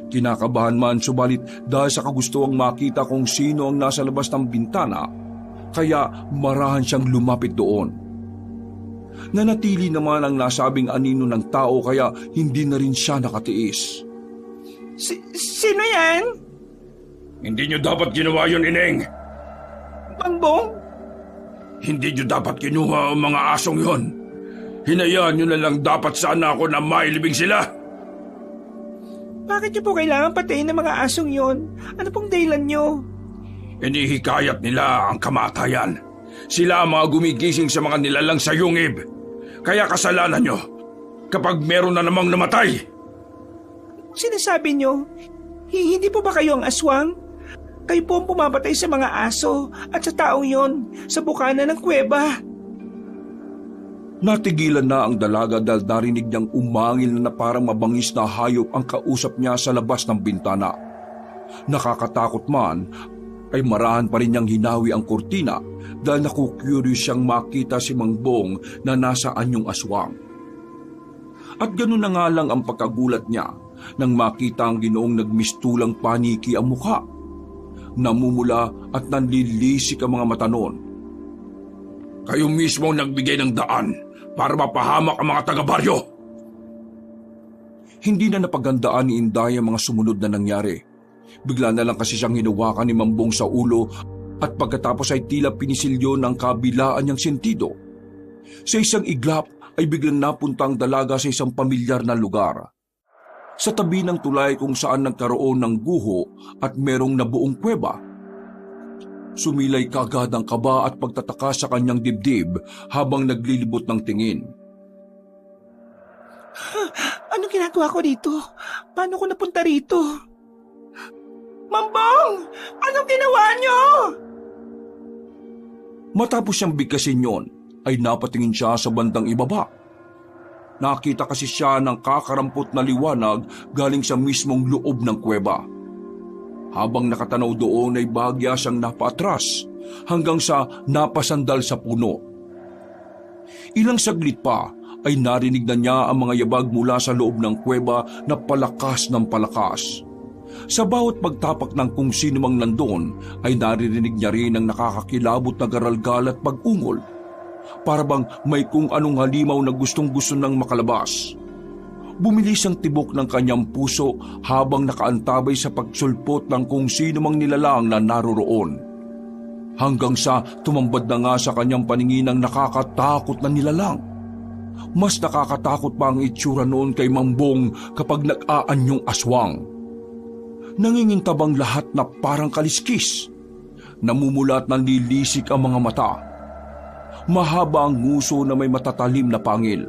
Kinakabahan man subalit dahil sa kagustuang makita kung sino ang nasa labas ng bintana, kaya marahan siyang lumapit doon. Nanatili naman ang nasabing anino ng tao kaya hindi na rin siya nakatiis. Sino yan? Hindi niyo dapat ginawa yun, Ineng. Mangbong? Hindi niyo dapat kinuha ang mga asong yon. Hinayaan niyo na lang dapat sana ako na mailibing sila. Bakit niyo po kailangan patayin ng mga asong yon? Ano pong dahilan niyo? Inihikayat nila ang kamatayan. Sila ang mga gumigising sa mga nilalang sa yungib. Kaya kasalanan nyo kapag meron na namang namatay. Sinasabi niyo, hindi po ba kayo ang aswang? Kayo po ang pumapatay sa mga aso at sa taong yon sa bukana ng kuweba. Natigilan na ang dalaga dahil narinig niyang umangil na parang mabangis na hayop ang kausap niya sa labas ng bintana. Nakakatakot man, ay marahan pa rin niyang hinawi ang kortina dahil nakukuryos siyang makita si Mangbong na nasa anyong aswang. At ganun na nga lang ang pagkagulat niya nang makita ang Ginoong nagmistulang paniki ang mukha. Namumula at nanlilisik ang mga mata noon. Kayo mismo ang nagbigay ng daan para mapahamak ang mga taga-baryo. Hindi na napagandaan ni Inday ang mga sumunod na nangyari. Bigla na lang kasi siyang hinawakan ni Mambong sa ulo at pagkatapos ay tila pinisilyo ng kabilaan niyang sentido. Sa isang iglap ay biglang napunta ang dalaga sa isang pamilyar na lugar. Sa tabi ng tulay kung saan nagkaroon ng guho at merong nabuong kuweba. Sumilay kagad ang kaba at pagtataka sa kanyang dibdib habang naglilibot ng tingin. Anong ginagawa ko dito? Paano ko napunta rito? Mambong! Anong ginawa niyo? Matapos siyang bigkasin yon, ay napatingin siya sa bandang ibaba. nakita kasi siya ng kakarampot na liwanag galing sa mismong loob ng kuweba. Habang nakatanaw doon ay bahagya siyang napaatras hanggang sa napasandal sa puno. Ilang saglit pa ay narinig na niya ang mga yabag mula sa loob ng kuweba na palakas ng palakas. Sa bawat pagtapak ng kung sino mang nandun ay naririnig niya rin ang nakakakilabot na garalgal at pag-ungol. Para bang may kung anong halimaw na gustong-gusto nang makalabas. Bumilis ang tibok ng kanyang puso habang nakaantabay sa pagsulpot ng kung sino mang nilalang na naroroon. Hanggang sa tumambad na nga sa kanyang paningin ang nakakatakot na nilalang. Mas nakakatakot pa ang itsura noon kay Mambong kapag nag-aanyong aswang. Nangingintabang lahat na parang kaliskis. Namumulat na nilisik ang mga mata. Mahaba ang nguso na may matatalim na pangil.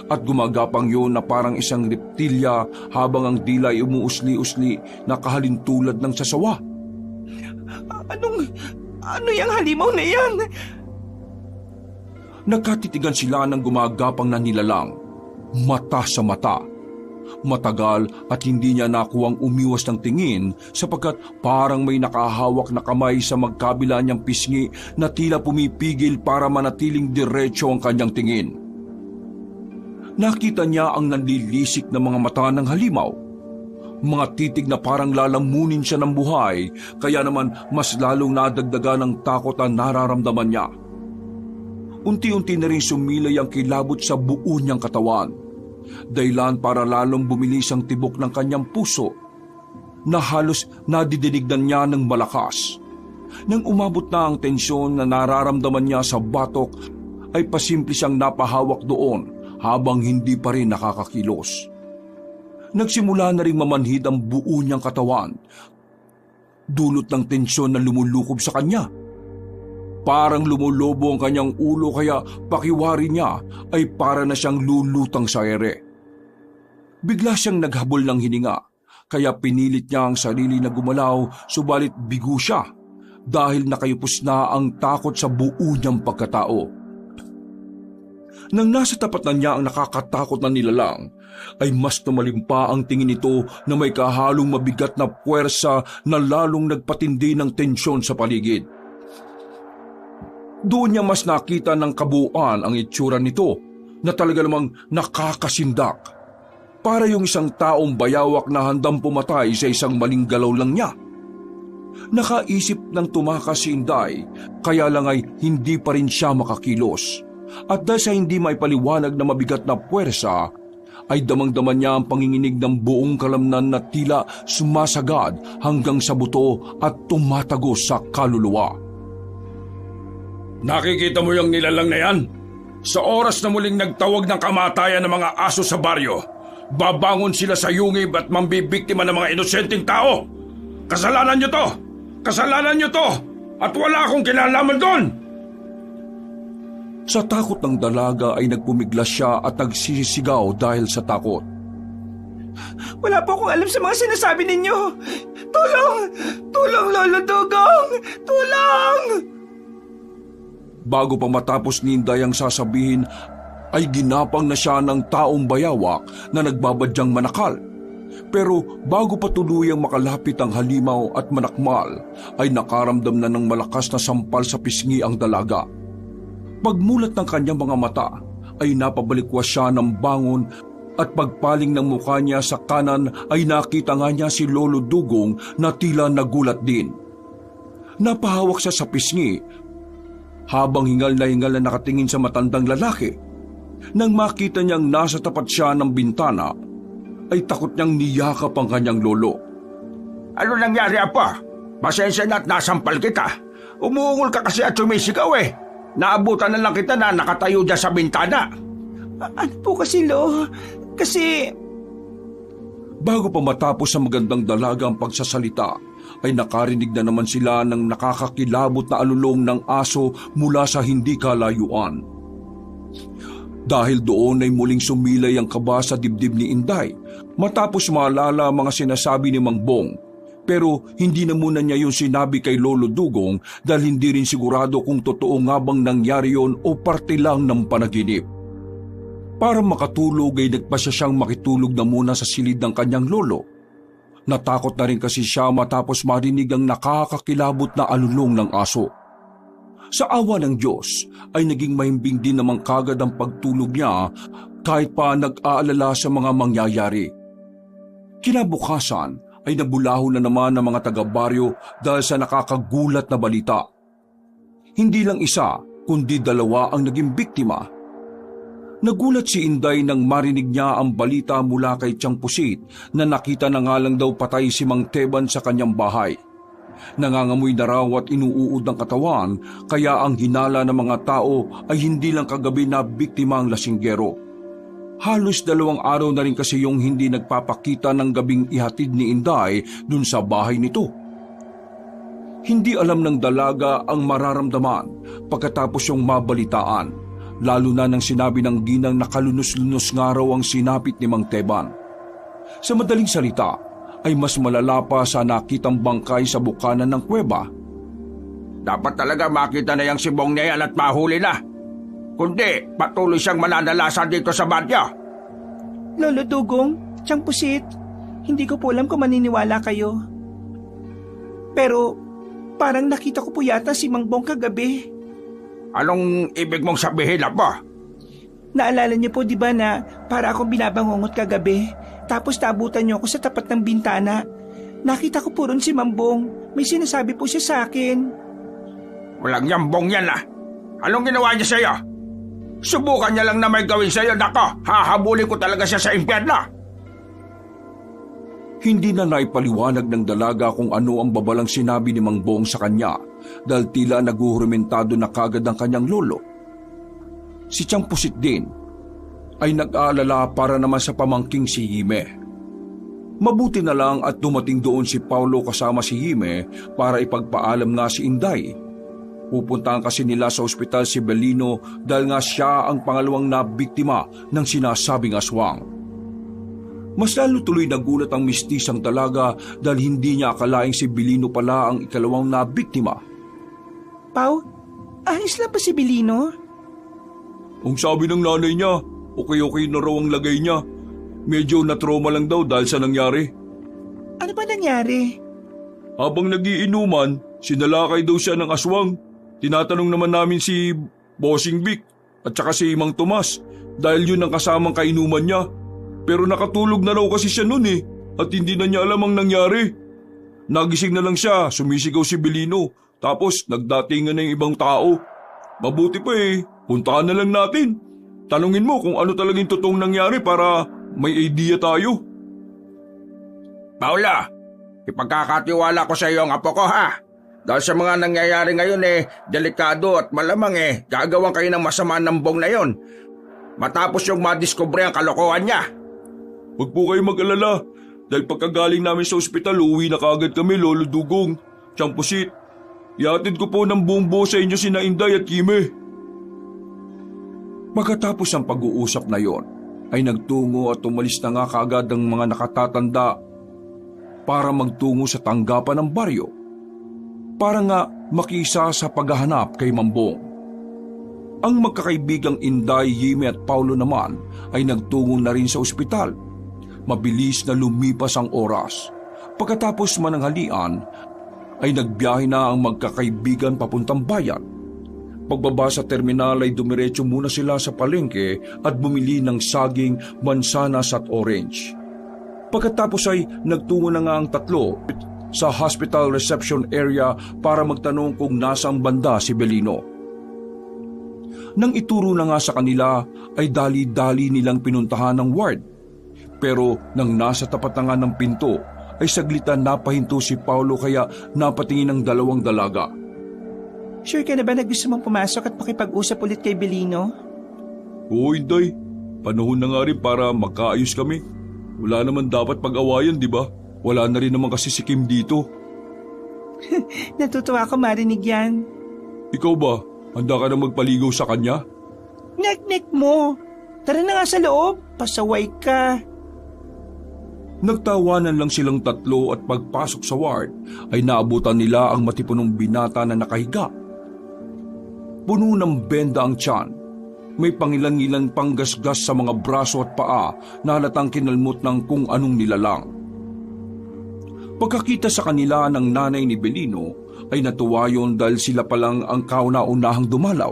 At gumagapang yun na parang isang reptilya habang ang dila ay umuusli-usli na kahalintulad ng sasawa. Ano yung halimaw na yan? Nagkatitigan sila ng gumagapang na nilalang, mata sa mata. Matagal at hindi niya nakuwang umiwas ng tingin sapagkat parang may nakahawak na kamay sa magkabila niyang pisngi na tila pumipigil para manatiling diretso ang kanyang tingin. Nakita niya ang nanlilisik na mga mata ng halimaw. Mga titig na parang lalamunin siya ng buhay, kaya naman mas lalong nadagdagan ng takot ang nararamdaman niya. Unti-unti na rin sumilay ang kilabot sa buo niyang katawan. Dahilan para lalong bumilis ang tibok ng kanyang puso na halos nadidinig niya ng malakas. Nang umabot na ang tensyon na nararamdaman niya sa batok, ay pasimple siyang napahawak doon habang hindi pa rin nakakakilos. Nagsimula na rin mamanhid ang buo niyang katawan, dulot ng tensyon na lumulukob sa kanya. Parang lumulobo ang kanyang ulo kaya pakiwari niya ay para na siyang lulutang sa ere. Bigla siyang naghabol ng hininga kaya pinilit niya ang sarili na gumalaw subalit bigo siya dahil nakayupos na ang takot sa buo niyang pagkatao. Nang nasa tapat na niya ang nakakatakot na nilalang, ay mas tumalim pa ang tingin nito na may kahalong mabigat na puwersa na lalong nagpatindi ng tensyon sa paligid. Doon niya mas nakita ng kabuuan ang itsura nito na talaga namang nakakasindak. Para yung isang taong bayawak na handang pumatay sa isang maling galaw lang niya. Nakaisip ng tumakas si Inday, kaya lang ay hindi pa rin siya makakilos. At dahil sa hindi may paliwanag na mabigat na puwersa, ay damang-daman niya ang panginginig ng buong kalamnan na tila sumasagad hanggang sa buto at tumatagos sa kaluluwa. Nakikita mo yung nilalang na yan? Sa oras na muling nagtawag ng kamatayan ng mga aso sa baryo, babangon sila sa yungib at mambibiktima ng mga inosenteng tao. Kasalanan niyo to! Kasalanan niyo to! At wala akong kinalaman doon! Sa takot ng dalaga ay nagpumiglas siya at nagsisigaw dahil sa takot. Wala po akong alam sa mga sinasabi ninyo. Tulong! Tulong, Lolo Dugong! Tulong! Bago pa matapos ni Inday ang sasabihin, ay ginapang na siya ng taong bayawak na nagbabadyang manakal. Pero bago pa tuluyang makalapit ang halimaw at manakmal, ay nakaramdam na ng malakas na sampal sa pisngi ang dalaga. Pagmulat ng kanyang mga mata, ay napabalikwas siya ng bangon at pagpaling ng mukha niya sa kanan ay nakita nga niya si Lolo Dugong na tila nagulat din. Napahawak siya sa pisngi, habang hingal na nakatingin sa matandang lalaki. Nang makita niyang nasa tapat siya ng bintana, ay takot niyang niyakap ang kanyang lolo. Ano nangyari, Apa? Pasensya na at nasampal kita. Umuungol ka kasi at sumisigaw eh. Naabutan na lang kita na nakatayo dyan sa bintana. Ano po kasi, Lo? Kasi... Bago pa matapos sa magandang dalaga ang pagsasalita, ay nakarinig na naman sila ng nakakakilabot na alulong ng aso mula sa hindi kalayuan. Dahil doon ay muling sumilay ang kaba sa dibdib ni Inday, matapos maalala mga sinasabi ni Mang Bong. Pero hindi na muna niya yung sinabi kay Lolo Dugong dahil hindi rin sigurado kung totoo nga bang nangyari yon o parte lang ng panaginip. Para makatulog ay nagpasya siyang makitulog na muna sa silid ng kanyang lolo. Natakot na rin kasi siya matapos marinig ang nakakakilabot na alulong ng aso. Sa awa ng Diyos ay naging mahimbing din naman kagad ang pagtulog niya kahit pa nag-aalala sa mga mangyayari. Kinabukasan ay nabulaho na naman ang mga taga-baryo dahil sa nakakagulat na balita. Hindi lang isa kundi dalawa ang naging biktima. Nagulat si Inday nang marinig niya ang balita mula kay Tiyang Pusit na nakita na nga lang daw patay si Mang Teban sa kanyang bahay. Nangangamoy na raw at inuuod ng katawan kaya ang hinala ng mga tao ay hindi lang kagabi na biktima ang lasinggero. Halos 2 araw na rin kasi yung hindi nagpapakita ng gabing ihatid ni Inday dun sa bahay nito. Hindi alam ng dalaga ang mararamdaman pagkatapos yung mabalitaan, lalo na nang sinabi ng ginang na kalunos-lunos nga raw ang sinapit ni Mang Teban. Sa madaling salita, ay mas malala pa sa nakitang bangkay sa bukana ng kuweba. Dapat talaga makita na yung sibong niya yan at mahuli na. Kundi patuloy siyang mananalasa dito sa badya. Lolo Dugong, Tiyang Pusit, hindi ko po alam kung maniniwala kayo. Pero parang nakita ko po yata si Mang Bong kagabi. Anong ibig mong sabihin, Apo? Naalala niyo po di ba na para akong binabangungot kagabi, tapos tabutan niyo ako sa tapat ng bintana. Nakita ko po ron si Mang Bong. May sinasabi po siya sa akin. Walang yambong yan ah. Anong ginawa niya sa'yo? Subukan niya lang na may gawin sa'yo, nako, hahabulin ko talaga siya sa impyerno. Hindi na naipaliwanag ng dalaga kung ano ang babalang sinabi ni Mang Bong sa kanya dahil tila naguhurmentado na kagad ang kanyang lolo. Si Tiyang Pusit din ay nag-aalala para naman sa pamangking si Hime. Mabuti na lang at dumating doon si Paulo kasama si Hime para ipagpaalam nga si Inday. Pupuntahan kasi nila sa ospital si Belino dahil nga siya ang pangalawang nabiktima ng sinasabing aswang. Mas lalo tuloy nagulat ang mistisang dalaga dahil hindi niya akalaing si Belino pala ang ikalawang nabiktima. Pau, ayos lang ba si Belino? Ang sabi ng nanay niya, okay na raw ang lagay niya. Medyo na-trauma lang daw dahil sa nangyari. Ano ba nangyari? Habang nagiinuman, sinalakay daw siya ng aswang. Tinatanong naman namin si Bossing Vic at saka si Mang Tomas dahil yun ang kasamang kainuman niya. Pero nakatulog na raw kasi siya noon at hindi na niya alam ang nangyari. Nagising na lang siya, sumisigaw si Belino, tapos nagdatingan na yung ibang tao. Mabuti pa puntahan na lang natin. Tanungin mo kung ano talagang totoong nangyari para may idea tayo. Paula, ipagkakatiwala ko sa iyo ang apo ko ha. Dahil sa mga nangyayari ngayon delikado at malamang gagawan kayo ng masama ng bong na yon. Matapos yung madiskubre ang kalokohan niya. Huwag po kayo mag-alala. Dahil pagkagaling namin sa ospital, uwi na kagad kami, Lolo Dugong, Tiyang Pusit. Ihatid ko po ng buong buo sa inyo sina Inday at Hime. Pagkatapos ng pag-uusap na yon, ay nagtungo at umalis na nga kaagad ang mga nakatatanda para magtungo sa tanggapan ng baryo. Para nga makisa sa paghahanap kay Mambong. Ang magkakaibigang Inday, Hime at Paulo naman ay nagtungo na rin sa ospital. Mabilis na lumipas ang oras. Pagkatapos mananghalian, ay nagbiyahe na ang magkakaibigan papuntang bayan. Pagbaba sa terminal ay dumiretso muna sila sa palengke at bumili ng saging, mansanas at orange. Pagkatapos ay nagtungo na nga ang tatlo sa hospital reception area para magtanong kung nasang banda si Belino. Nang ituro na nga sa kanila ay dali-dali nilang pinuntahan ng ward. Pero nang nasa tapat na nga ng pinto ay saglitan napahinto si Paulo kaya napatingin ng dalawang dalaga. Sure ka na ba na gusto mong pumasok at makipag-usap ulit kay Belino? Oo, Inday. Panahon na nga rin para magkaayos kami. Wala naman dapat pag-awayan, di ba? Wala na rin naman kasi si Kim dito. Natutuwa ako marinig yan. Ikaw ba? Handa ka na magpaligaw sa kanya? Nek-nek mo. Tara na nga sa loob. Pasaway ka. Nagtawanan lang silang tatlo at pagpasok sa ward ay naabutan nila ang matipunong binata na nakahiga. Puno ng benda ang tiyan. May pangilan-ilan pang gasgas sa mga braso at paa na halatang kinalmot ng kung anong nilalang. Pagkakita sa kanila ng nanay ni Belino ay natuwa yon dahil sila palang ang kauna-unahang dumalaw.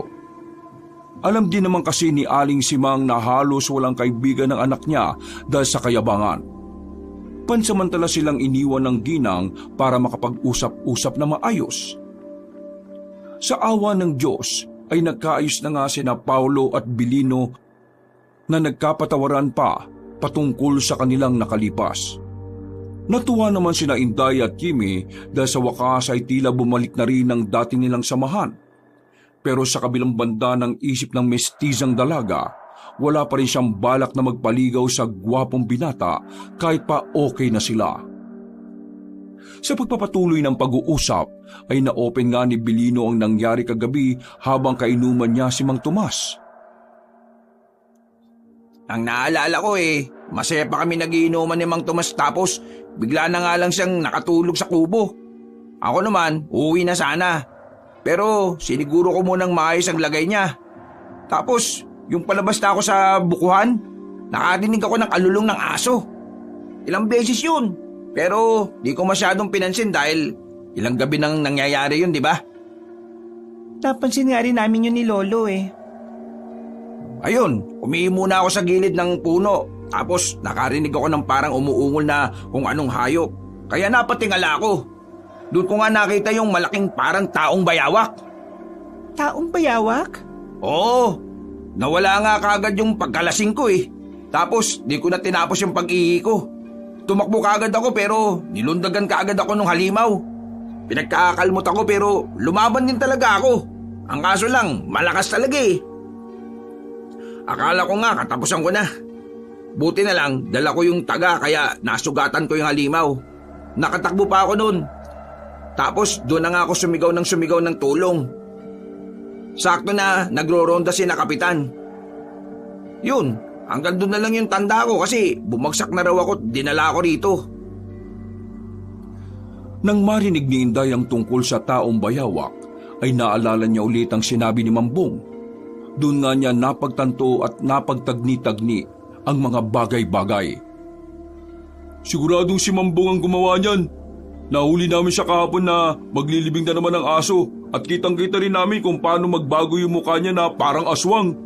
Alam din naman kasi ni Aling Simang na halos walang kaibigan ng anak niya dahil sa kayabangan. Pansamantala silang iniwan ng ginang para makapag-usap-usap na maayos. Sa awa ng Diyos ay nagkaayos na nga sina Paulo at Belino na nagkapatawaran pa patungkol sa kanilang nakalipas. Natuwa naman sina Inday at Kimi dahil sa wakas ay tila bumalik na rin ang dati nilang samahan. Pero sa kabilang banda ng isip ng mestizang dalaga, wala pa rin siyang balak na magpaligaw sa gwapong binata kahit pa okay na sila. Sa pagpapatuloy ng pag-uusap ay na-open nga ni Belino ang nangyari kagabi habang kainuman niya si Mang Tomas. Ang naalala ko masaya pa kami nagiinuman ni Mang Tomas tapos bigla na nga lang siyang nakatulog sa kubo. Ako naman, uuwi na sana. Pero siniguro ko munang maayos ang lagay niya. Tapos, yung palabas na ako sa bukuhan, nakarinig ako ng alulong ng aso. Ilang beses yun. Pero di ko masyadong pinansin dahil ilang gabi nang nangyayari yun, di ba? Napansin nga rin namin yun ni Lolo Ayun, umihi muna ako sa gilid ng puno. Tapos nakarinig ako ng parang umuungol na kung anong hayop. Kaya napatingala ako. Doon ko nga nakita yung malaking parang taong bayawak. Taong bayawak? Oo, nawala nga kaagad yung pagkalasing ko Tapos di ko na tinapos yung pag-ihi ko. Tumakbo kaagad ako pero nilundagan kaagad ako nung halimaw. Pinagkakalmot ako pero lumaban din talaga ako. Ang kaso lang, malakas talaga Akala ko nga katapusan ko na. Buti na lang, dala ko yung taga kaya nasugatan ko yung halimaw. Nakatakbo pa ako noon. Tapos doon na nga ako sumigaw ng tulong. Sakto na nagro-ronda si na kapitan. Yun, hanggang doon na lang yung tanda ko kasi bumagsak na raw ako, dinala ako rito. Nang marinig ni Inday ang tungkol sa taong bayawak, ay naalala niya ulit ang sinabi ni Mambong. Doon nga niya napagtanto at napagtagni-tagni ang mga bagay-bagay. Siguradong si Mambong ang gumawa niyan. Nahuli namin siya kahapon na maglilibing na naman ng aso at kitang-kita rin namin kung paano magbago yung mukha niya na parang aswang.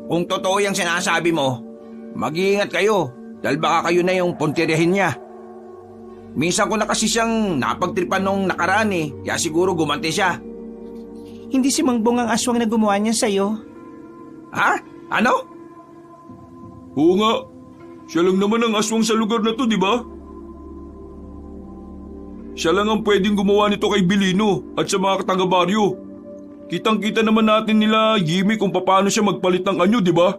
Kung totoo yung sinasabi mo, mag-iingat kayo dahil baka kayo na yung puntiryahin niya. Minsan ko na kasi siyang napagtripan nung nakaraan kaya siguro gumanti siya. Hindi si Mangbong ang aswang na gumawa niya sa'yo. Ha? Ano? Oo nga, siya lang naman ang aswang sa lugar na to, di ba? Siya lang ang pwedeng gumawa nito kay Belino at sa mga taga-baryo. Kitang-kita naman natin nila Yimi kung paano siya magpalit ng anyo, di ba?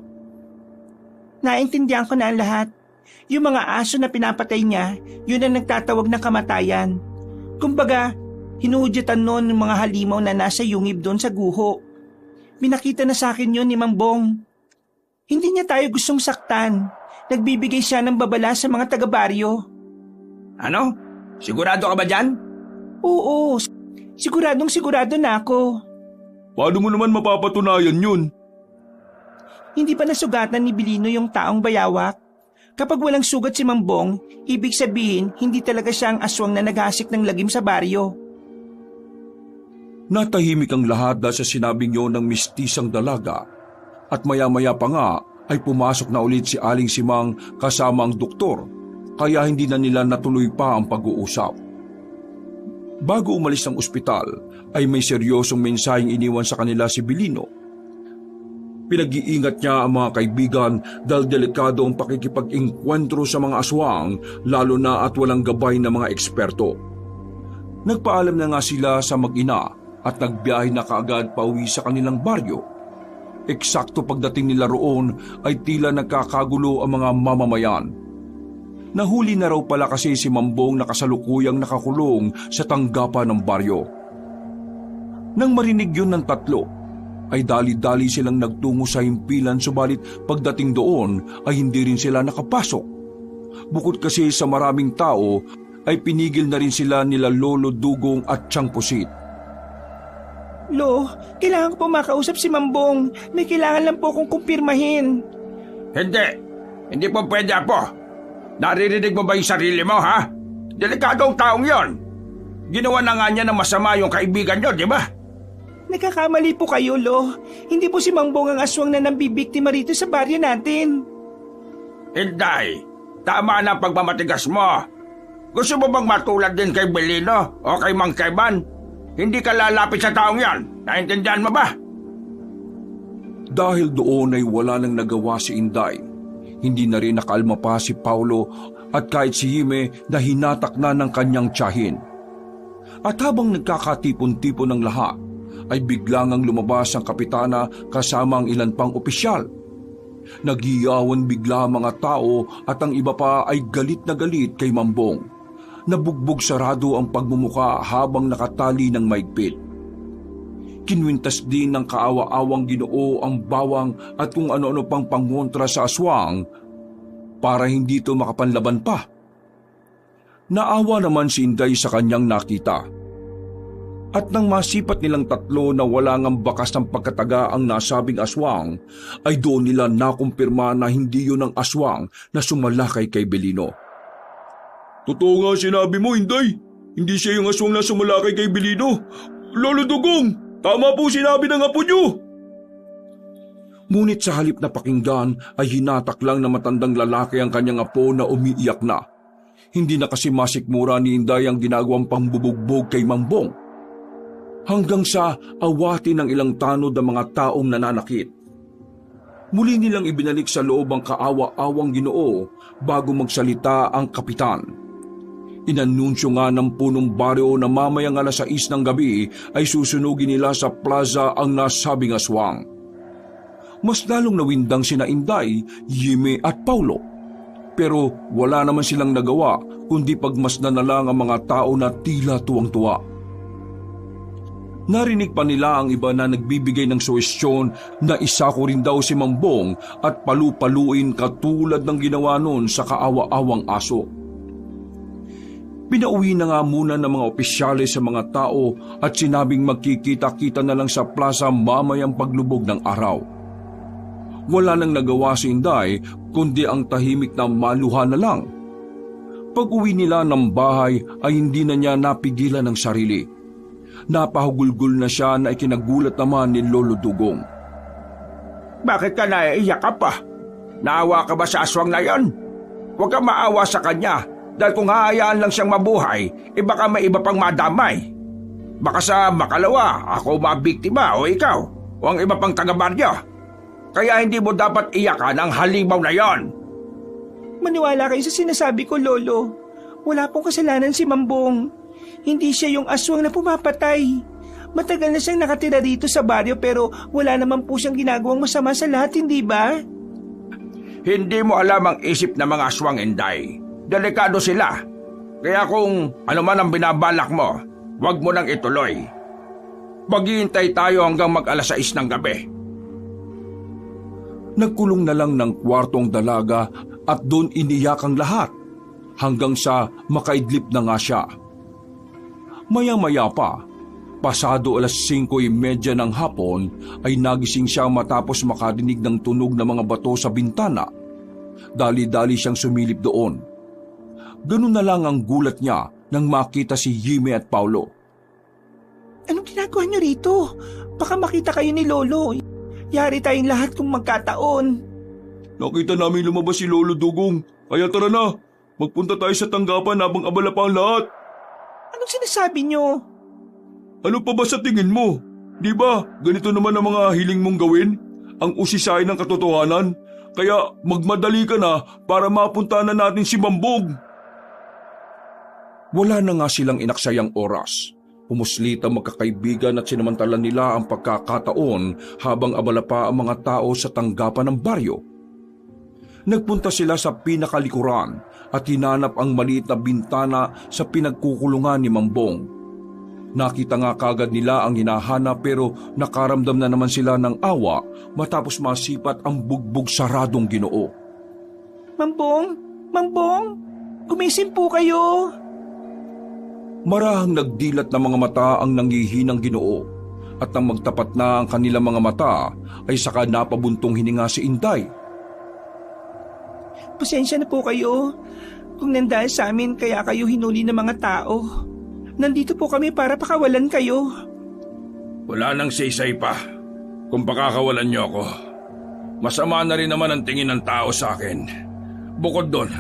Naintindihan ko na ang lahat. Yung mga aso na pinapatay niya, yun ang nagtatawag ng kamatayan. Kumbaga, hinuudyatan noon ng mga halimaw na nasa yungib doon sa guho. Minakita na sa akin yun ni Mangbong. Hindi niya tayo gustong saktan. Nagbibigay siya ng babala sa mga taga-baryo. Ano? Sigurado ka ba dyan? Oo, siguradong sigurado na ako. Paano mo naman mapapatunayan yun? Hindi pa nasugatan ni Belino yung taong bayawak? Kapag walang sugat si Mangbong, ibig sabihin hindi talaga siya ang aswang na naghasik ng lagim sa baryo. Natahimik ang lahat dahil sa sinabing yun ng mistisang dalaga at maya-maya pa nga ay pumasok na ulit si Aling Simang kasama ang doktor kaya hindi na nila natuloy pa ang pag-uusap. Bago umalis ng ospital ay may seryosong mensaheng iniwan sa kanila si Belino. Pinag-iingat niya ang mga kaibigan dahil delikado ang pakikipag-engkwentro sa mga aswang lalo na at walang gabay ng mga eksperto. Nagpaalam na nga sila sa mag-ina at nagbiyahe na kaagad pauwi sa kanilang baryo. Eksakto pagdating nila roon ay tila nagkakagulo ang mga mamamayan. Nahuli na raw pala kasi si Mambong na kasalukuyang nakakulong sa tanggapan ng baryo. Nang marinig yun ng tatlo, ay dali-dali silang nagtungo sa himpilan subalit pagdating doon ay hindi rin sila nakapasok. Bukod kasi sa maraming tao, ay pinigil na rin sila nila Lolo Dugong at Tiyang Pusit. Lo, kailangan ko po makausap si Mambong. May kailangan lang po akong kumpirmahin. Hindi. Hindi po pwede, Apo. Naririnig mo ba yung sarili mo, ha? Delikado ang taong yon. Ginawa na nga niya ng masama yung kaibigan niyo, di ba? Nagkakamali po kayo, Lo. Hindi po si Mambong ang aswang na nambibiktima rito sa baryo natin. Inday, tama na ang pagmamatigas mo. Gusto mo bang matulad din kay Belino o kay Mang Kaiban? Hindi ka lalapit sa taong yan. Naintindihan mo ba? Dahil doon ay wala nang nagawa si Inday. Hindi na rin nakalma pa si Paulo at kahit si Hime na hinatak na ng kanyang tiyahin. At habang nagkakatipon-tipon ng lahat, ay biglang ang lumabas ang kapitana kasama ang ilan pang opisyal. Nagiyawan bigla ang mga tao at ang iba pa ay galit na galit kay Mambong. Nabugbog sarado ang pagmumuka habang nakatali ng maigpit. Kinwintas din ng kaawa-awang Ginoo ang bawang at kung ano-ano pang pangontra sa aswang para hindi ito makapanlaban pa. Naawa naman si Inday sa kanyang nakita. At nang masipat nilang tatlo na wala ngang bakas ng pagkataga ang nasabing aswang, ay doon nila nakumpirma na hindi yun ang aswang na sumalakay kay Belino. Totoo nga sinabi mo, Inday. Hindi siya yung aswang na sumalakay kay Belino. Lolo Dugong, tama po sinabi ng apo niyo. Ngunit sa halip na pakinggan ay hinatak lang na matandang lalaki ang kanyang apo na umiiyak na. Hindi na kasi masikmura ni Inday ang ginagawang pambubugbog kay Mambong. Hanggang sa awatin ng ilang tanod ang mga taong nananakit. Muli nilang ibinalik sa loob ang kaawa-awang Ginoo bago magsalita ang kapitan. Inanunsyo nga ng punong baryo na mamayang alas 6 ng gabi ay susunugin nila sa plaza ang nasabing aswang. Mas lalong nawindang sina Inday, Yime at Paulo. Pero wala naman silang nagawa kundi pagmasdan na lang ang mga tao na tila tuwang-tuwa. Narinig pa nila ang iba na nagbibigay ng suwestyon na isa ko rin daw si Mambong at palu-paluin katulad ng ginawa noon sa kaawa-awang aso. Pinauwi na nga muna ng mga opisyales sa mga tao at sinabing magkikita-kita na lang sa plaza mamayang paglubog ng araw. Wala nang nagawa si Inday kundi ang tahimik na maluha na lang. Pag-uwi nila ng bahay ay hindi na niya napigilan ng sarili. Napahugulgol na siya na ikinagulat naman ni Lolo Dugong. Bakit ka naiiyak ka pa? Naawa ka ba sa aswang na yon? Huwag ka maawa sa kanya dahil kung hahayaan lang siyang mabuhay, baka may iba pang madamay. Baka sa makalawa, ako mabiktima o ikaw o ang iba pang taga-baryo. Kaya hindi mo dapat iyakan ang halimaw na yon. Maniwala kayo sa sinasabi ko, Lolo. Wala pong kasalanan si Mambong. Hindi siya yung aswang na pumapatay. Matagal na siyang nakatira dito sa baryo pero wala naman po siyang ginagawang masama sa lahat, hindi ba? Hindi mo alam ang isip ng mga aswang, Inday. Delikado sila. Kaya kung ano man ang binabalak mo, huwag mo nang ituloy. Maghihintay tayo hanggang mag-alas 6 ng gabi. Nagkulong na lang ng kwartong dalaga at doon iniyak ang lahat hanggang sa makaidlip na nga siya. Maya-maya pa, pasado alas 5:30 ng hapon ay nagising siya matapos makarinig ng tunog ng mga bato sa bintana. Dali-dali siyang sumilip doon. Ganun na lang ang gulat niya nang makita si Yime at Paulo. Anong ginagawa niyo rito? Baka makita kayo ni Lolo. Yari tayong lahat kung magkataon. Nakita namin lumabas si Lolo Dugong, kaya tara na, magpunta tayo sa tanggapan habang abala pa ang lahat. Anong sinasabi niyo? Ano pa ba sa tingin mo? Di ba, ganito naman ang mga hiling mong gawin? Ang usisay ng katotohanan? Kaya magmadali ka na para mapunta na natin si Mambong. Wala na nga silang inaksayang oras. Pumuslit ang magkakaibigan at sinamantala nila ang pagkakataon habang abala pa ang mga tao sa tanggapan ng baryo. Nagpunta sila sa pinakalikuran at hinanap ang maliit na bintana sa pinagkukulungan ni Mambong. Nakita nga kagad nila ang hinahanap pero nakaramdam na naman sila ng awa matapos masipat ang bugbog saradong Ginoo. Mambong? Mambong? Gumising po kayo! Marahang nagdilat na mga mata ang nanghihinang Ginoo. at nang magtapat na ang kanilang mga mata ay saka napabuntong hininga si Inday. Pasensya na po kayo. Kung nandahil sa amin kaya kayo hinuli ng mga tao. Nandito po kami para pakawalan kayo. Wala nang saysay pa. Kung pakakawalan niyo ako, masama na rin naman ang tingin ng tao sa akin. Bukod doon,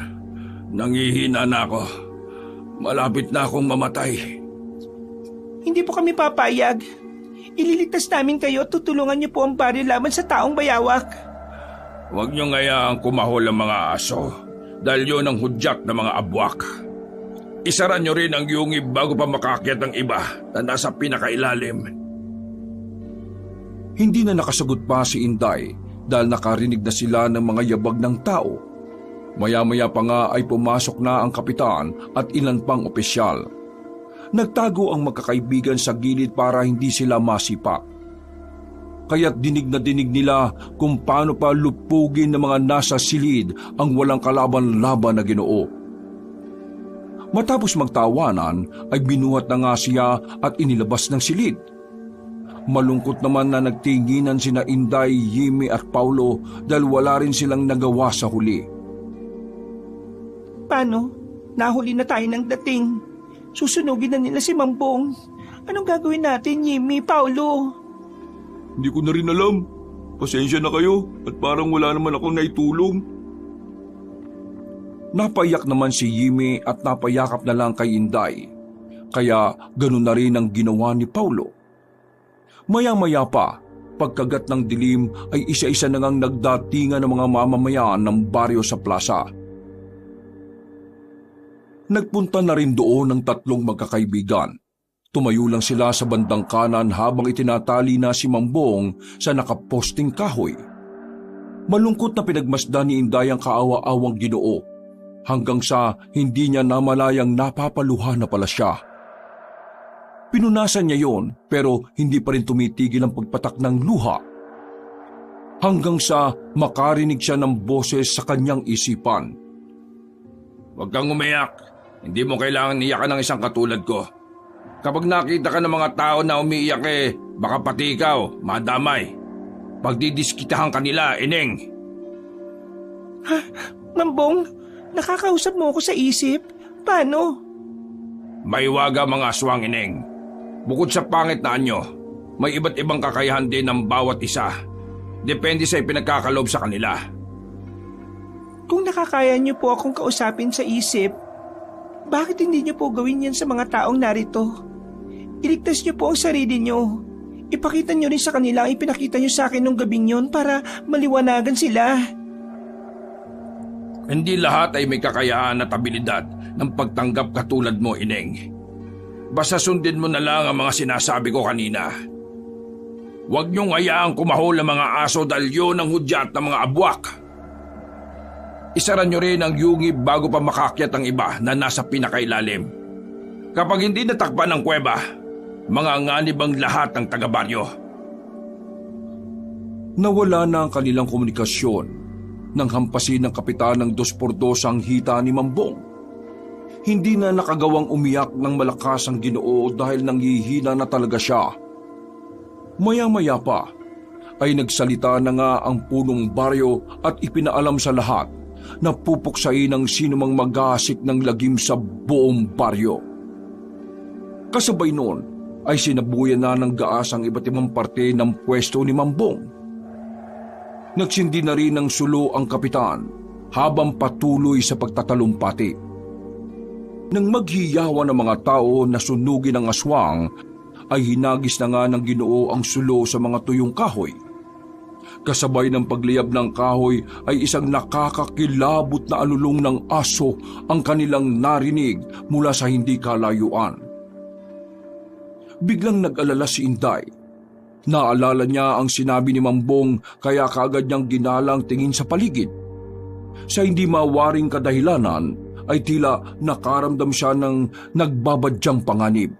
nangihina na ako. Malapit na akong mamatay. Hindi po kami papayag. Ililigtas namin kayo at tutulungan niyo po ang baryo laban sa taong bayawak. Huwag niyo ngayaang kumahol ang mga aso dahil yun ang hudyat ng mga abwak. Isara niyo rin ang yungib bago pa makakyat ang iba na nasa pinakailalim. Hindi na nakasagot pa si Inday dahil nakarinig na sila ng mga yabag ng tao. Maya-maya pa nga ay pumasok na ang kapitan at ilan pang opisyal. Nagtago ang magkakaibigan sa gilid para hindi sila masipa. Kaya't dinig na dinig nila kung paano pa lupugin ng mga nasa silid ang walang kalaban-laban na Ginoo. Matapos magtawanan ay binuhat na nga siya at inilabas ng silid. Malungkot naman na nagtinginan sina Inday, Yimi at Paulo dahil wala rin silang nagawa sa huli. Paano? Nahuli na tayo ng dating. Susunugin na nila si Mambong. Anong gagawin natin, Yimi, Paulo? Hindi ko na rin alam. Pasensya na kayo at parang wala naman akong naitulong. Napayak naman si Yimi at napayakap na lang kay Inday. Kaya ganun na rin ang ginawa ni Paulo. Maya-maya pa, pagkagat ng dilim ay isa-isa na ngang nagdatingan ng mga mamamayan ng baryo sa plaza. Nagpunta na rin doon ang tatlong magkakaibigan. Tumayo lang sila sa bandang kanan habang itinatali na si Mambong sa nakaposting kahoy. Malungkot na pinagmasdan ni Inday ang kaawa-awang Ginoo hanggang sa hindi niya namalayang napapaluha na pala siya. Pinunasan niya yon pero hindi pa rin tumitigil ang pagpatak ng luha. Hanggang sa makarinig siya ng boses sa kanyang isipan. Huwag kang umiyak. Hindi mo kailangan iyakan ng isang katulad ko. Kapag nakita ka ng mga tao na umiiyak baka pati ikaw, madamay. Pagdidiskitahan kanila, Ineng. Ha? Mambong, nakakausap mo ako sa isip? Paano? May waga mga aswang, Ineng. Bukod sa pangit na anyo, may iba't ibang kakayahan din ng bawat isa. Depende sa ipinagkakaloob sa kanila. Kung nakakaya niyo po akong kausapin sa isip, bakit hindi niyo po gawin yan sa mga taong narito? Iligtas niyo po ang sarili niyo. Ipakita niyo rin sa kanila ang ipinakita niyo sa akin nung gabing yon para maliwanagan sila. Hindi lahat ay may kakayahan at abilidad ng pagtanggap katulad mo, Ineng. Basta sundin mo na lang ang mga sinasabi ko kanina. Huwag niyong hayaang kumahol ang mga aso dahil yun ang hudyat ng mga abwak. Isara niyo rin ang yungib bago pa makakyat ang iba na nasa pinakailalim. Kapag hindi natakpan ng kuweba, mga nganib ang lahat ng taga-baryo. Nawala na ang kanilang komunikasyon nang hampasin ng kapitan ng 2x2 ang hita ni Mambong. Hindi na nakagawang umiyak ng malakas ang Ginoo dahil nanghihina na talaga siya. Maya-maya pa ay nagsalita na nga ang punong baryo at ipinaalam sa lahat na pupuksain ang sinumang mag-aasik ng lagim sa buong baryo. Kasabay noon ay sinabuyan na ng gaas ang iba't ibang parte ng pwesto ni Mambong. Nagsindi na rin ng sulo ang kapitan habang patuloy sa pagtatalumpati. Nang maghiyawan ng mga tao na sunugin ang aswang, ay hinagis na nga ng Ginoo ang sulo sa mga tuyong kahoy. Kasabay ng pagliyab ng kahoy ay isang nakakakilabot na alulong ng aso ang kanilang narinig mula sa hindi kalayuan. Biglang nag-alala si Inday. Naalala niya ang sinabi ni Mambong kaya kaagad niyang ginalang tingin sa paligid. Sa hindi mawaring kadahilanan ay tila nakaramdam siya ng nagbabadyang panganib.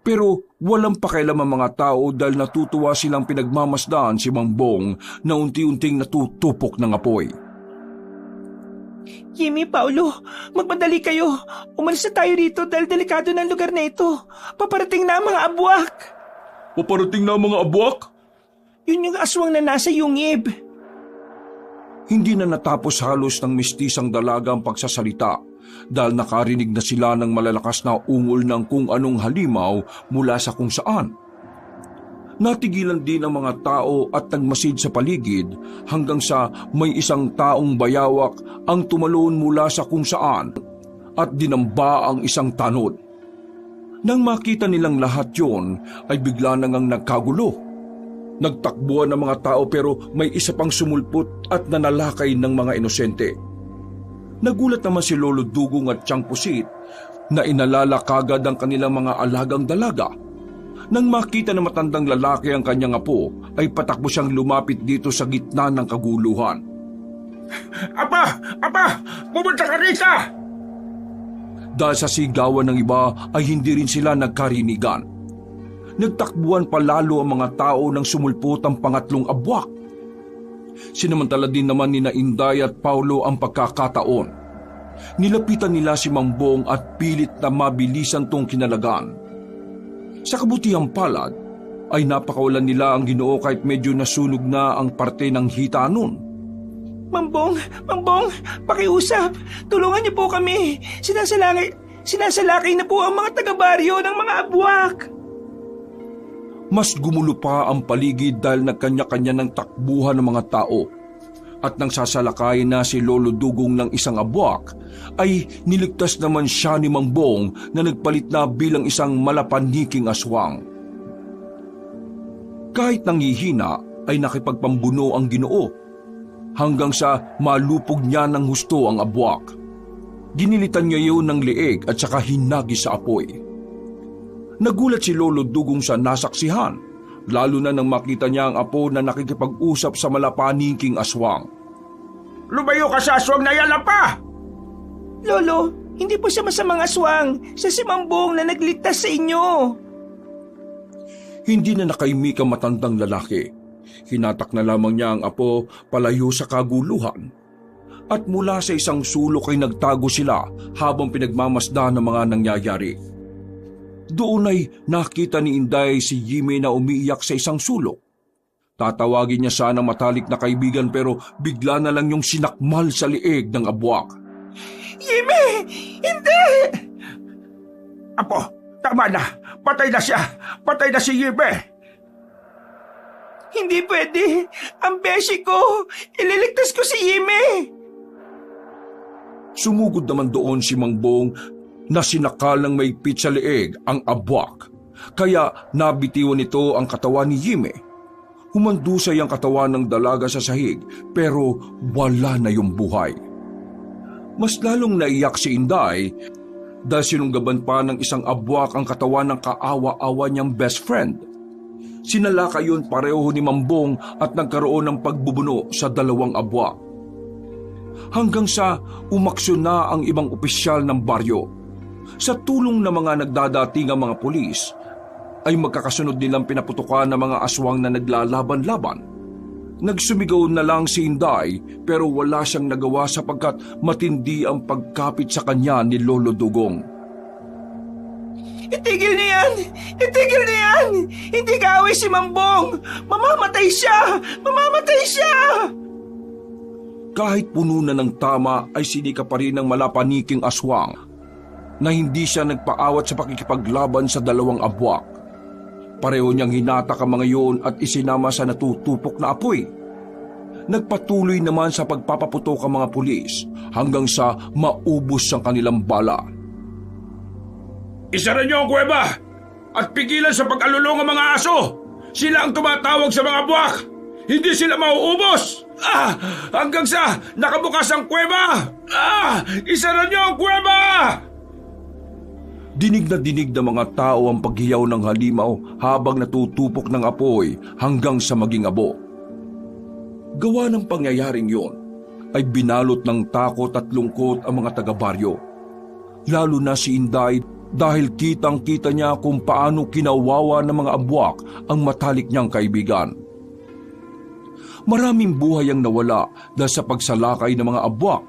Pero walang pakialam ang mga tao dahil natutuwa silang pinagmamasdan si Mambong na unti-unting natutupok ng apoy. Yimi, Paulo, magmadali kayo. Umalis na tayo rito dahil delikado ng lugar na ito. Paparating na ang mga abwak. Paparating na ang mga abwak? Yun yung aswang na nasa yungib. Hindi na natapos halos ng mistisang dalaga ang pagsasalita dahil nakarinig na sila ng malalakas na ungol ng kung anong halimaw mula sa kung saan. Natigilan din ang mga tao at nagmasid sa paligid hanggang sa may isang taong bayawak ang tumalon mula sa kung saan at dinamba ang isang tanod. Nang makita nilang lahat yon ay bigla na ngang nagkagulo. Nagtakbuhan ng mga tao pero may isa pang sumulpot at nanalakay ng mga inosente. Nagulat naman si Lolo Dugong at Tiyang Pusit na inalala kagad ang kanilang mga alagang dalaga. Nang makita ng matandang lalaki ang kanyang apo, ay patakbo siyang lumapit dito sa gitna ng kaguluhan. Apa! Apa! Pumunta ka rito! Dahil sa sigawan ng iba ay hindi rin sila nagkarinigan. Nagtakbuhan palalo ang mga tao nang sumulpot ang pangatlong abwak. Sinamantala din naman ni Inday at Paulo ang pagkakataon. Nilapitan nila si Mangbong at pilit na mabilisan tong kinalagan. Sa kabutihang palad ay napakawalan nila ang Ginoo kahit medyo nasunog na ang parte ng hita nun. Mangbong, pakiusap. Tulungan niyo po kami. Sinasalakay na po ang mga taga-baryo ng mga abwak. Mas gumulo pa ang paligid dahil nagkanya-kanya ng takbuhan ng mga tao. At nang sasalakay na si Lolo Dugong ng isang abwak, ay niligtas naman siya ni Mangbong na nagpalit na bilang isang malapaniking aswang. Kahit nangihina ay nakipagpambuno ang Ginoo, hanggang sa malupog niya ng husto ang abwak. Ginilitan niya yun ng leeg at saka hinagi sa apoy. Nagulat si Lolo Dugong sa nasaksihan, lalo na nang makita niya ang apo na nakikipag-usap sa malapaniking aswang. Lumayo ka sa aswang na yan, Apa! Lolo, hindi po siya masamang aswang. Siya si Mangbong na nagligtas sa inyo. Hindi na nakaimik ang matandang lalaki. Hinatak na lamang niya ang apo palayo sa kaguluhan. At mula sa isang sulok ay nagtago sila habang pinagmamasdan ng mga nangyayari. Doon ay nakita ni Inday si Jimmy na umiiyak sa isang sulok. Tatawagin niya sana matalik na kaibigan pero bigla na lang yung sinakmal sa lieg ng abwak. Jimmy! Hindi! Apo, tama na. Patay na siya. Patay na si Yibe. Hindi pwede. Ang beshi ko. Ililigtas ko si Jimmy. Sumugod naman doon si Mangbong na sinakalang may pit sa leeg ang abwak. Kaya nabitiwan nito ang katawan ni Jimmy. Humandusay ang katawan ng dalaga sa sahig pero wala na yung buhay. Mas lalong naiyak si Inday dahil sinunggaban pa ng isang abwak ang katawan ng kaawa-awa niyang best friend. Sinalaka yun pareho ni Mangbong at nagkaroon ng pagbubuno sa dalawang abwak. Hanggang sa umaksyon na ang ibang opisyal ng baryo. Sa tulong ng mga nagdadatingang mga pulis, ay magkakasunod nilang pinaputukan ng mga aswang na naglalaban-laban. Nagsumigaw na lang si Inday pero wala siyang nagawa sapagkat matindi ang pagkapit sa kanya ni Lolo Dugong. Itigil niyo yan! Itigil niyo yan! Hindi kaaway si Mangbong! Mamamatay siya! Mamamatay siya! Kahit puno na ng tama ay sinika pa rin ng malapaniking aswang na hindi siya nagpaawat sa pakikipaglaban sa dalawang abwak. Pareho niyang hinatak ang mga yun at isinama sa natutupok na apoy. Nagpatuloy naman sa pagpapaputok ang mga pulis hanggang sa maubos ang kanilang bala. Isara niyo ang kuweba at pigilan sa pag-alulong ang mga aso. Sila ang tumatawag sa mga buwak. Hindi sila mauubos. Hanggang sa nakabukas ang kuweba. Isara niyo ang kuweba! Dinig na dinig ng mga tao ang paghiyaw ng halimaw habang natutupok ng apoy hanggang sa maging abo. Gawa ng pangyayaring yon ay binalot ng takot at lungkot ang mga taga-baryo. Lalo na si Inday dahil kitang-kita niya kung paano kinawawa ng mga abwak ang matalik niyang kaibigan. Maraming buhay ang nawala dahil sa pagsalakay ng mga abwak,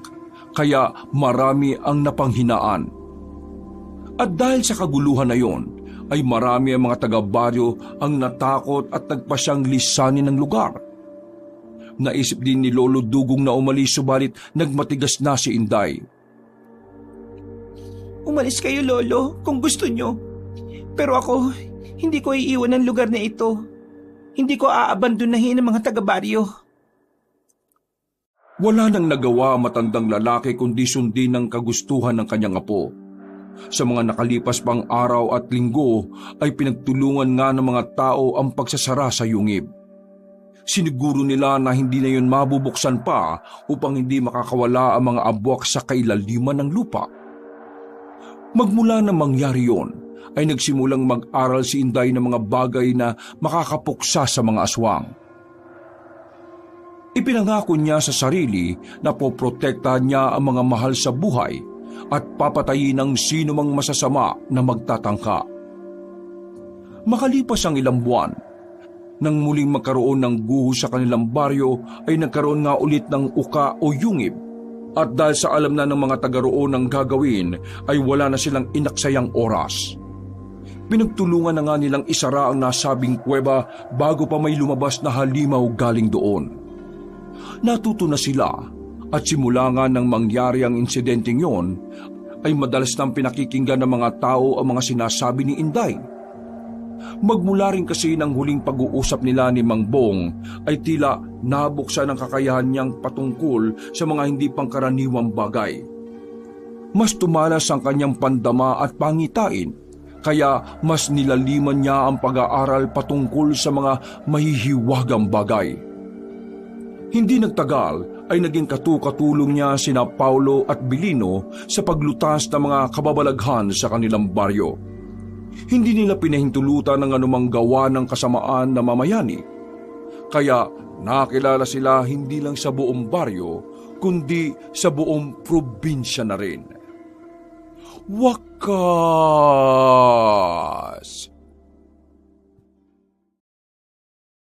kaya marami ang napanghinaan. At dahil sa kaguluhan na yon, ay marami ang mga taga-baryo ang natakot at nagpasyang lisanin ng lugar. Naisip din ni Lolo Dugong na umalis subalit nagmatigas na si Inday. Umalis kayo, Lolo, kung gusto nyo. Pero ako, hindi ko iiwan ang lugar na ito. Hindi ko aabandonahin ang mga taga-baryo. Wala nang nagawa ang matandang lalaki kundi sundin ang kagustuhan ng kanyang apo. Sa mga nakalipas pang araw at linggo ay pinagtulungan nga ng mga tao ang pagsasara sa yungib. Siniguro nila na hindi na yun mabubuksan pa upang hindi makakawala ang mga abwak sa kailaliman ng lupa. Magmula na mangyari yon, ay nagsimulang mag-aral si Inday ng mga bagay na makakapuksa sa mga aswang. Ipinangako niya sa sarili na poprotektahan niya ang mga mahal sa buhay at papatayin ang sino mang masasama na magtatangka. Makalipas ang ilang buwan, nang muling magkaroon ng guho sa kanilang baryo ay nagkaroon nga ulit ng uka o yungib. At dahil sa alam na ng mga taga-roon ang gagawin ay wala na silang inaksayang oras. Pinagtulungan na nga nilang isara ang nasabing kuweba bago pa may lumabas na halimaw galing doon. Natuto na sila at simula nga nang mangyari ang insidenteng yon ay madalas nang pinakikinggan ng mga tao ang mga sinasabi ni Inday. Magmula rin kasi ng huling pag-uusap nila ni Mang Bong ay tila nabuksan ang kakayahan niyang patungkol sa mga hindi pangkaraniwang bagay. Mas tumalas ang kanyang pandama at pangitain, kaya mas nilaliman niya ang pag-aaral patungkol sa mga mahihiwagang bagay. Hindi nagtagal ay naging katukatulong niya sina Paulo at Bilino sa paglutas ng mga kababalaghan sa kanilang baryo. Hindi nila pinahintulutan ng anumang gawa ng kasamaan na mamayani. Kaya nakilala sila hindi lang sa buong baryo, kundi sa buong probinsya na rin. Wakas!